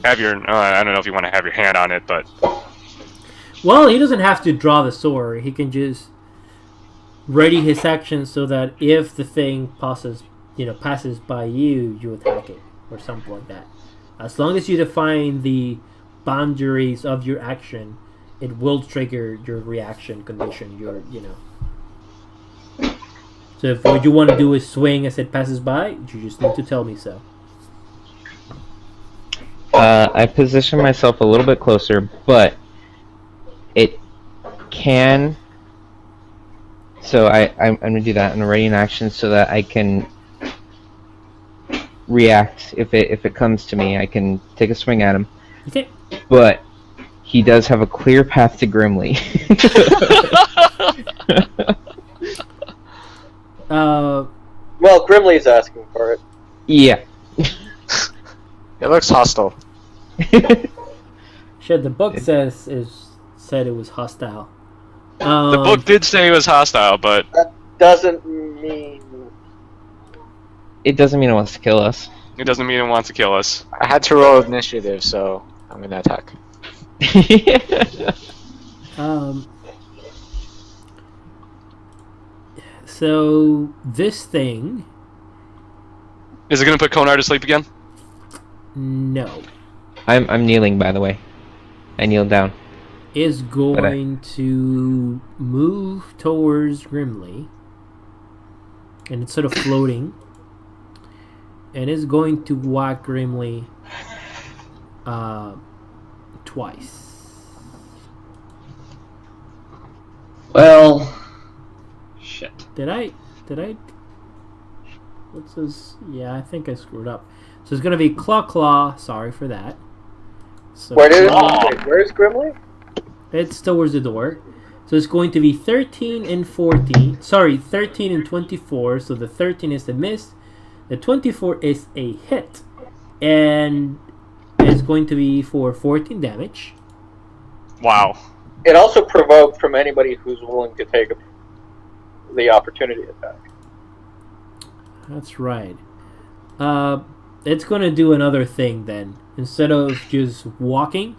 have your I don't know if you want to have your hand on it, but Well, he doesn't have to draw the sword. He can just ready his action so that if the thing passes by you, you attack it or something like that. As long as you define the boundaries of your action it will trigger your reaction condition. So if what you want to do is swing as it passes by, you just need to tell me so. I position myself a little bit closer, but it can. So I'm gonna do that. I'm ready in action so that I can react if it comes to me. I can take a swing at him. Okay. But he does have a clear path to Grimly. Well, Grimly's asking for it. Yeah. It looks hostile. Shit, the book said it was hostile. The book did say it was hostile, but That doesn't mean. It doesn't mean it wants to kill us. it doesn't mean it wants to kill us. I had to roll initiative, so I'm gonna attack. So this thing, Is it gonna put Konar to sleep again? no, I'm kneeling, by the way. I kneel down. is going to move towards Grimly, and it's sort of floating, and is going to whack Grimly twice. Well, shit. Did I? What's this? Yeah, I think I screwed up. So it's gonna be claw. Sorry for that. So Where's Grimly? it's towards the door. So it's going to be 13 and 14. Sorry, 13 and 24. So the 13 is a miss. The 24 is a hit. And it's going to be for 14 damage. Wow. It also provoked from anybody who's willing to take the opportunity attack. That's right. It's going to do another thing then. Instead of just walking,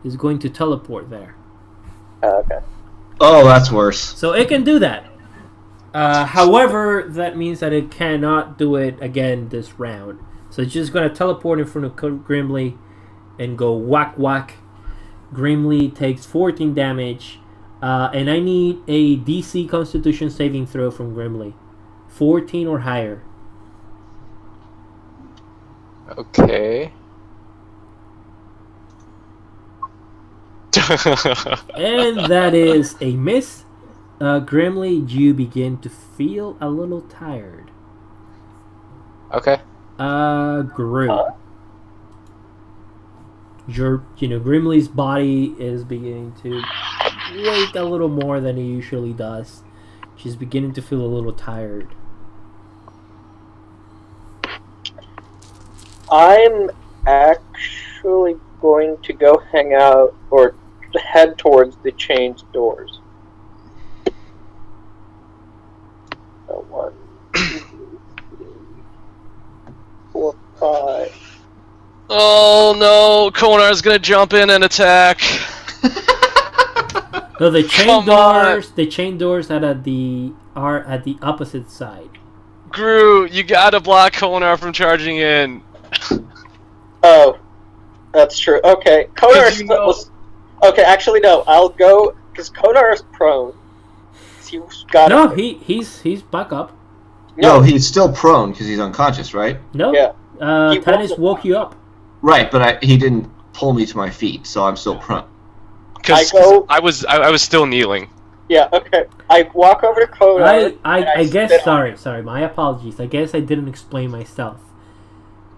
it's going to teleport there. Okay. Oh, that's worse. So it can do that. However, that means that it cannot do it again this round. So it's just going to teleport in front of Grimly and go whack whack. Grimly takes 14 damage. And I need a DC Constitution saving throw from Grimly. 14 or higher. Okay. And that is a miss. Grimly, you begin to feel a little tired. Okay. Grim. Grimly's body is beginning to wake a little more than it usually does. She's beginning to feel a little tired. I'm actually going to go hang out or head towards the chained doors. So 1, 2, 3, 4, 5. Oh no, Konar's gonna jump in and attack. No, the chain Come on. doors. The chain doors are at the opposite side. Gru, you gotta block Konar from charging in. Oh, that's true. Okay, Konar you know- Okay, actually no. I'll go because Konar is prone. He's got No, he's back up. No, he's still prone because he's unconscious, right? No, Yeah. He Tanis woke woke you up. Right, but he didn't pull me to my feet, so I'm still prone. Because I go- I was still kneeling. Yeah. Okay. I walk over to Konar. I guess. sit on Sorry. My apologies. I guess I didn't explain myself.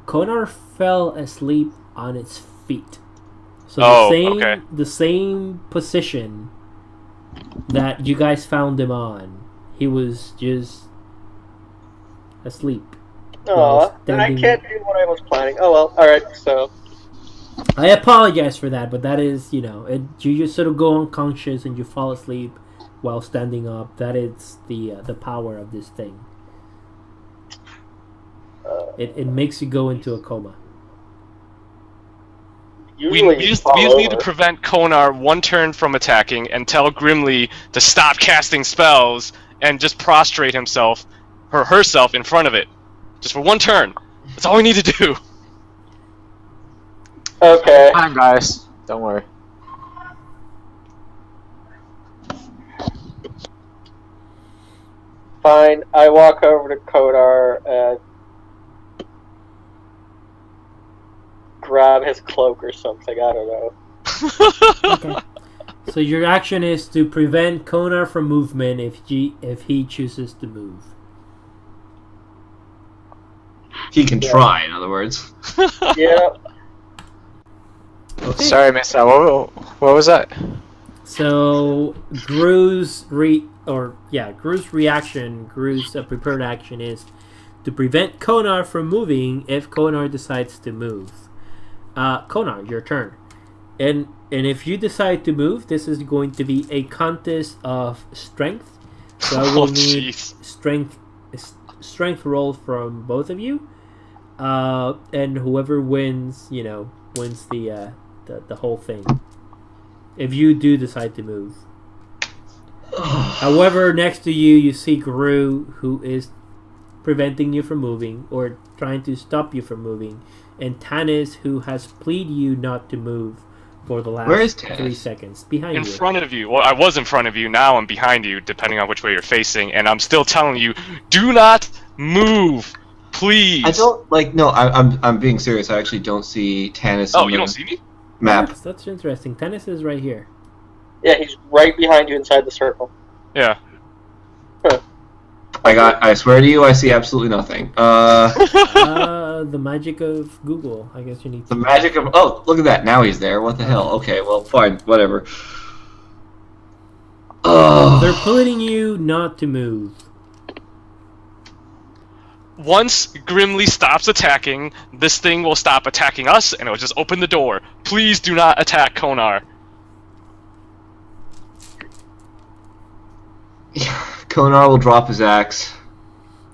Konar fell asleep on its feet. So okay. the same position that you guys found him on. He was just asleep. Aw, then I can't do what I was planning. Oh well. All right. So. I apologize for that, but that is, you just sort of go unconscious and you fall asleep while standing up. That is the power of this thing. It makes you go into a coma. We Usually just fall need to over. prevent Konar one turn from attacking and tell Grimly to stop casting spells and just prostrate himself or herself in front of it. Just for one turn. That's all we need to do. Okay. Fine, guys. Don't worry. fine. I walk over to Kodar and grab his cloak or something. I don't know. Okay. So your action is to prevent Konar from movement if he chooses to move. He can try, in other words. Yeah. Okay. Sorry, missed that. What was that? So Gru's prepared action is to prevent Konar from moving if Konar decides to move. Konar, your turn. And if you decide to move, this is going to be a contest of strength. So I will need strength roll from both of you. And whoever wins, wins the whole thing. If you do decide to move. However, next to you, you see Gru, who is preventing you from moving or trying to stop you from moving, and Tanis, who has pleaded you not to move for the Where is last Tanis? 3 seconds. Behind In you. front of you. Well, I was in front of you. Now I'm behind you, depending on which way you're facing. And I'm still telling you, do not move, please. I don't no. I'm being serious. I actually don't see Tanis. Oh, on you the don't see me? map. That's interesting. Tanis is right here. Yeah, he's right behind you inside the circle. Yeah. I swear to you, I see absolutely nothing. The magic of Google. I guess you need The magic of look at that. Now he's there. What the hell? Okay, well, fine, whatever. They're pleading you not to move. Once Grimly stops attacking, this thing will stop attacking us, and it will just open the door. Please do not attack Konar. Konar will drop his axe.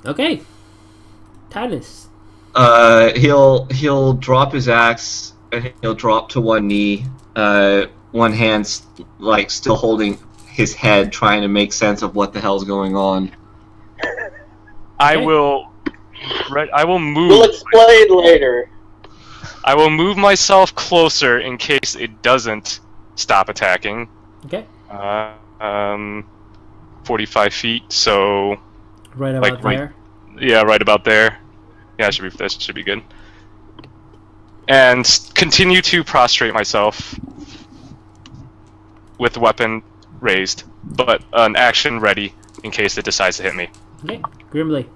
Okay. Tanis. He'll drop his axe and he'll drop to one knee. One hand still holding his head, trying to make sense of what the hell's going on. I Okay. will move. We'll explain later. I will move myself closer in case it doesn't stop attacking. Okay. 45 feet. So Right about right- there. yeah, right about there. Yeah, that should be good. And continue to prostrate myself with the weapon raised, but an action ready in case it decides to hit me. Okay. Grimly.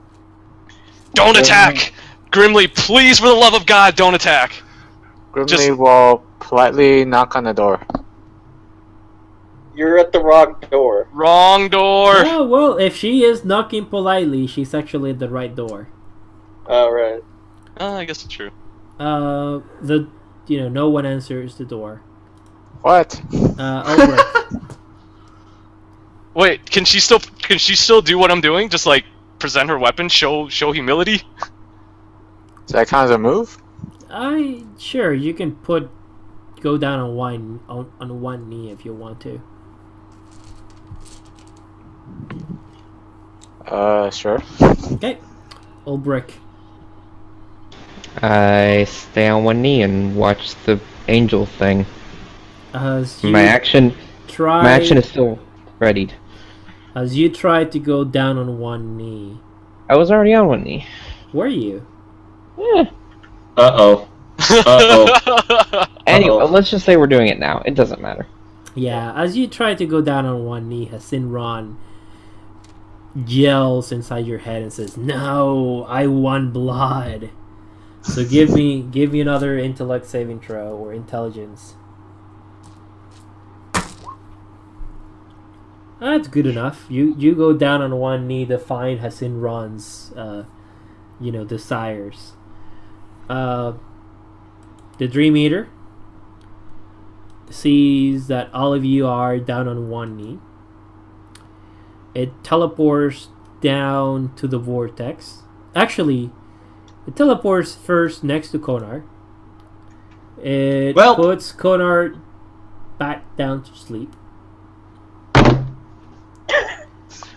Don't attack! Grimly, please, for the love of God, don't attack! Grimly will politely knock on the door. You're at the wrong door. Wrong door! Oh, well, if she is knocking politely, she's actually at the right door. Alright. I guess it's true. No one answers the door. What? Albrecht. Wait, can she still do what I'm doing? Just like present her weapon, show humility? Does that count as a move? Sure, you can go down on one knee if you want to. Sure. Okay. Albrecht. I stay on one knee and watch the angel thing. As you My action try, is still readied. as you try to go down on one knee, I was already on one knee. were you? Eh. Uh-oh. Uh-oh. Anyway, Uh-oh. let's just say we're doing it now. It doesn't matter. Yeah, as you try to go down on one knee, Hasinron yells inside your head and says, "No, I want blood." So give me another intellect saving throw or intelligence. That's good enough. You go down on one knee to find Hasinron's desires. The Dream Eater sees that all of you are down on one knee. It teleports down to the vortex. Actually, it teleports first next to Konar. It puts Konar back down to sleep.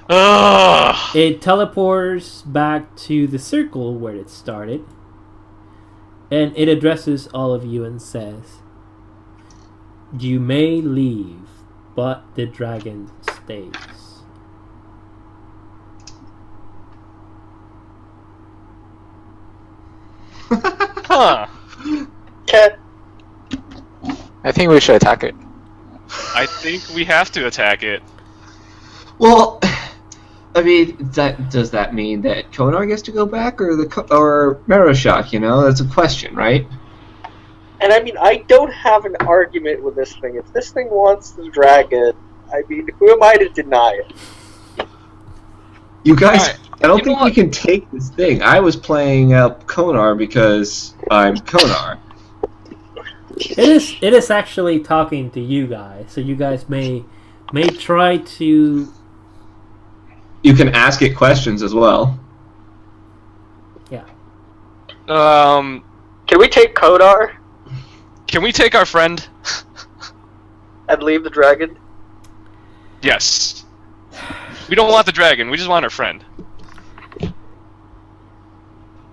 Ugh. It teleports back to the circle where it started. And it addresses all of you and says, "You may leave, but the dragon stays." Huh. Okay. I think we should attack it. I think we have to attack it. Well, I mean, does that mean that Konar gets to go back, or Maroshak? You know, that's a question, right? And I mean, I don't have an argument with this thing. If this thing wants the dragon, I mean, who am I to deny it? You guys, Alright, I don't you think know we what? can take this thing. I was playing up Konar because I'm Konar. It is actually talking to you guys, so you guys may try to. You can ask it questions as well. Yeah. Can we take Kodar Can we take our friend? and leave the dragon? Yes. We don't want the dragon. We just want our friend.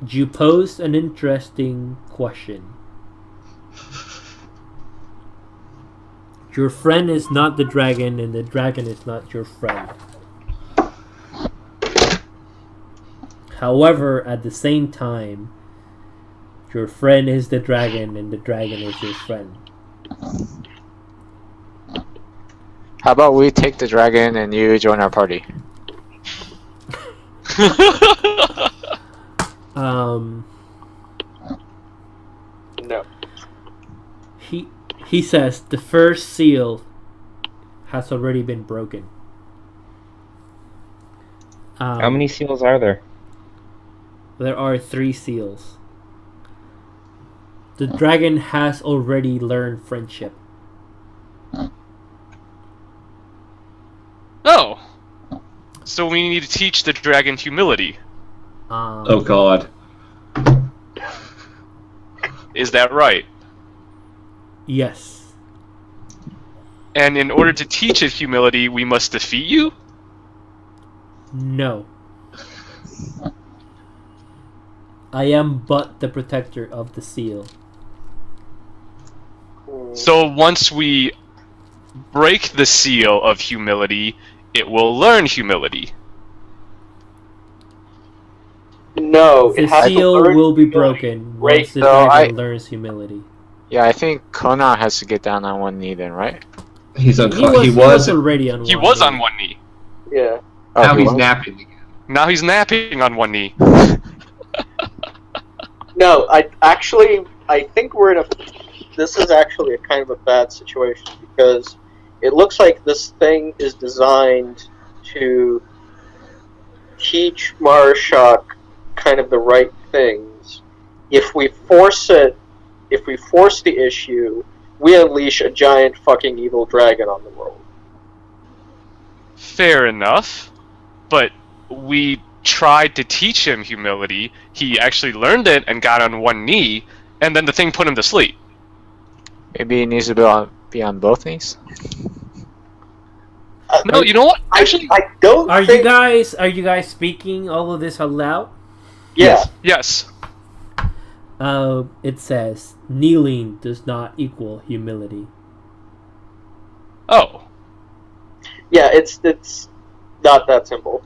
You posed an interesting question. Your friend is not the dragon, and the dragon is not your friend. However, at the same time, your friend is the dragon, and the dragon is your friend. How about we take the dragon and you join our party? No. He says the first seal has already been broken. How many seals are there? There are 3 seals. The dragon has already learned friendship. Oh. So we need to teach the dragon humility. Oh God. Is that right? Yes. And in order to teach it humility, we must defeat you? No. I am but the protector of the seal. So once we break the seal of humility, it will learn humility. No, The it has to seal learn will be humility. broken Right, once the so dragon learns humility. Yeah, I think Konar has to get down on one knee then, right? He's He unconscious. was already on He one was knee. on one knee. Yeah. Oh, Now he he's was? napping again. Now he's napping on one knee. No, I think we're in a. This is actually a kind of a bad situation because it looks like this thing is designed to teach Maroshak kind of the right things. If we force the issue, we unleash a giant fucking evil dragon on the world. Fair enough. But we tried to teach him humility. He actually learned it and got on one knee, and then the thing put him to sleep. Maybe he needs to be on both knees? No, you know what? Actually, I don't Are think. you guys speaking all of this out loud? Yeah. yes. It says kneeling does not equal humility. Oh. Yeah, it's not that simple.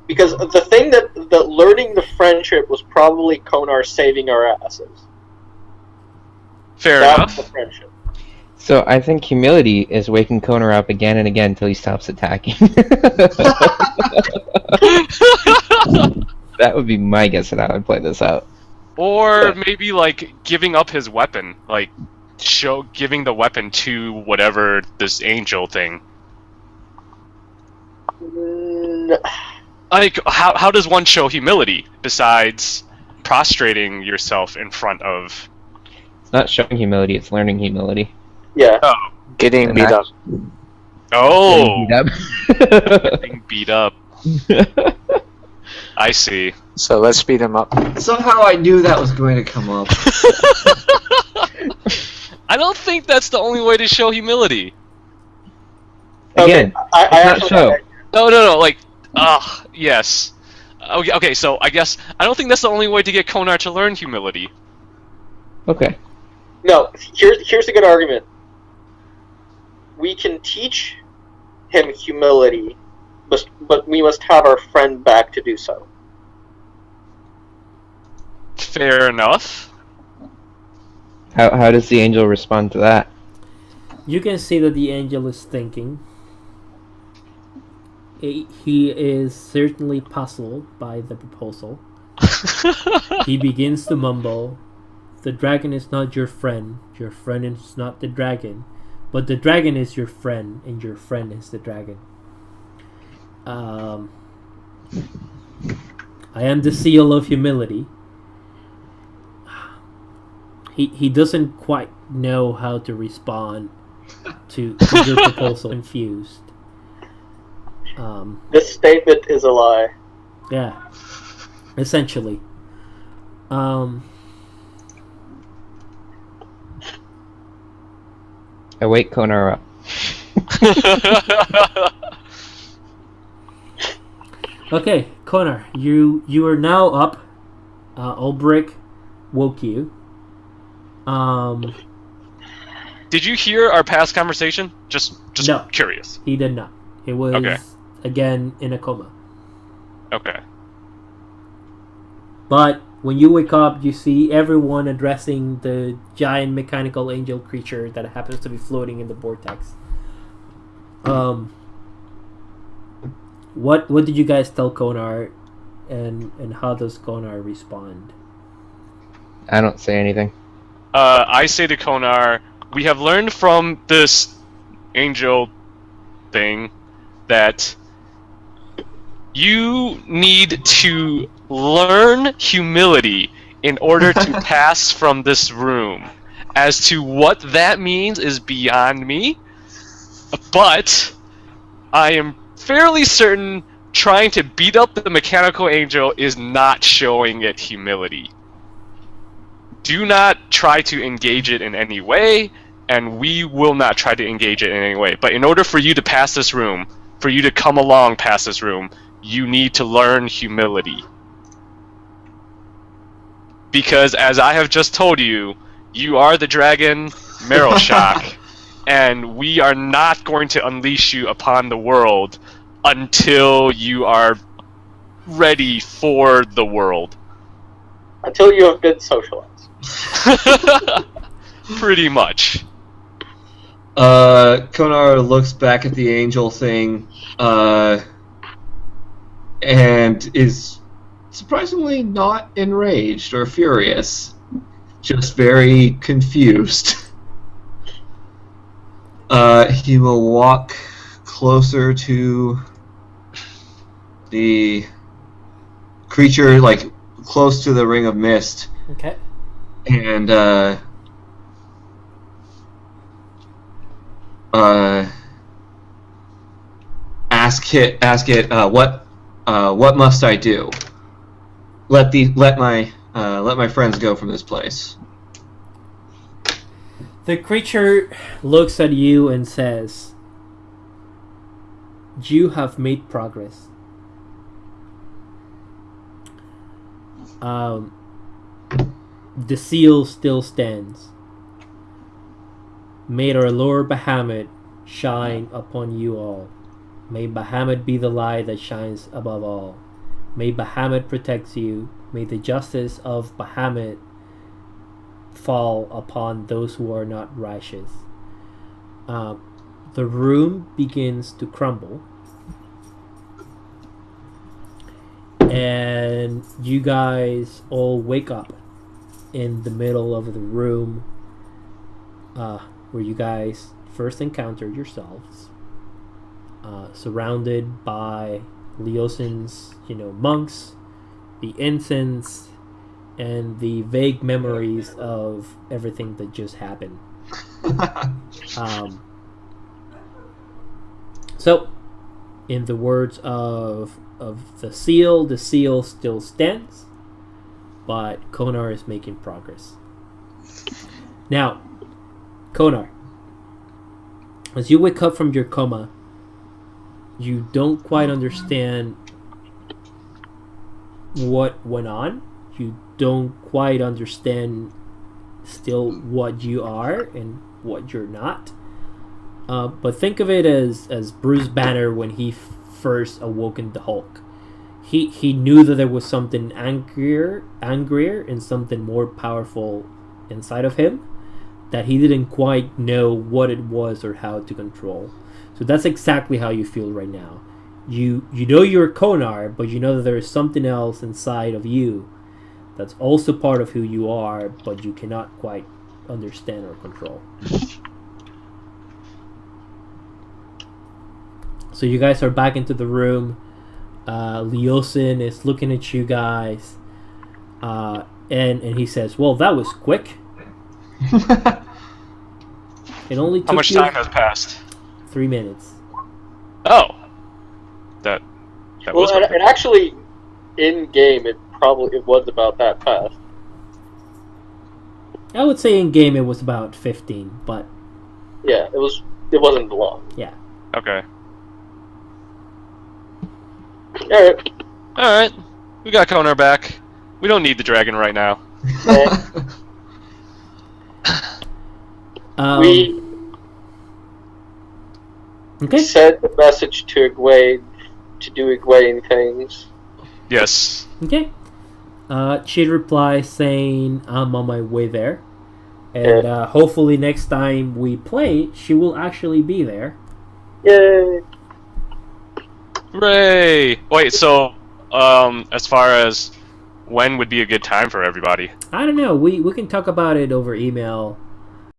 Because the thing that learning the friendship was probably Konar saving our asses. Fair That's enough. the friendship. So I think humility is waking Konar up again and again until he stops attacking. That would be my guess at how I'd play this out. Or maybe like giving up his weapon, like giving the weapon to whatever this angel thing. Like how does one show humility besides prostrating yourself in front of? It's not showing humility, it's learning humility. Yeah. Getting And beat up. Oh, Getting being beat up. I see. So let's beat him up. Somehow I knew that was going to come up. I don't think that's the only way to show humility. Again, I it's not actually show. No. Like, yes. Okay. So I guess I don't think that's the only way to get Konar to learn humility. Okay. No, here's a good argument. We can teach him humility, but we must have our friend back to do so. Fair enough. How does the angel respond to that? You can see that the angel is thinking. He is certainly puzzled by the proposal. He begins to mumble, "The dragon is not your friend is not the dragon, but the dragon is your friend, and your friend is the dragon. I am the seal of humility." He doesn't quite know how to respond to your proposal. Confused. This statement is a lie. Yeah, essentially. I wake Konar up. Okay, Konar, you are now up. Ulbrich woke you. Did you hear our past conversation? Just No. curious. He did not. He was Okay. again in a coma. Okay. But when you wake up, you see everyone addressing the giant mechanical angel creature that happens to be floating in the vortex. What did you guys tell Konar, and how does Konar respond? I don't say anything. I say to Konar, we have learned from this angel thing that you need to learn humility in order to pass from this room. As to what that means is beyond me, but I am fairly certain trying to beat up the mechanical angel is not showing it humility. Do not try to engage it in any way, and we will not try to engage it in any way. But in order for you to pass this room, for you to come along past this room, you need to learn humility. Because as I have just told you, you are the dragon Maroshock, and we are not going to unleash you upon the world until you are ready for the world. Until you have been socialized. Pretty much. Konar looks back at the angel thing, and is surprisingly not enraged or furious, just very confused. He will walk closer to the creature, like close to the ring of mist, Okay. and ask it what must I do? Let my friends go from this place. The creature looks at you and says, "You have made progress. The seal still stands. May our Lord Bahamut shine upon you all. May Bahamut be the light that shines above all. May Bahamut protect you. May the justice of Bahamut fall upon those who are not righteous." The room begins to crumble, and you guys all wake up in the middle of the room where you guys first encountered yourselves, surrounded by Leosin's, monks, the incense, and the vague memories of everything that just happened. So, in the words of the seal still stands, but Konar is making progress. Now, Konar, as you wake up from your coma, you don't quite understand what went on. You don't quite understand still what you are and what you're not. But think of it as Bruce Banner when he first awoken the Hulk. he knew that there was something angrier and something more powerful inside of him that he didn't quite know what it was or how to control. So that's exactly how you feel right now. You know you're Konar, but you know that there is something else inside of you that's also part of who you are, but you cannot quite understand or control. So you guys are back into the room. Leosin is looking at you guys, and he says, "Well, that was quick. It only took How much you time has passed? 3 minutes." Oh, that Well, was and actually, in game, it was about that fast. I would say in game it was about 15, but Yeah, it wasn't long. yeah. okay. All right. All right, we got Konar back. We don't need the dragon right now. We Okay. sent the message to Egwene to do Egwene things. Yes. Okay. She replies saying, "I'm on my way there, and hopefully next time we play, she will actually be there." Yay! Hooray! Wait, so as far as when would be a good time for everybody? I don't know. We can talk about it over email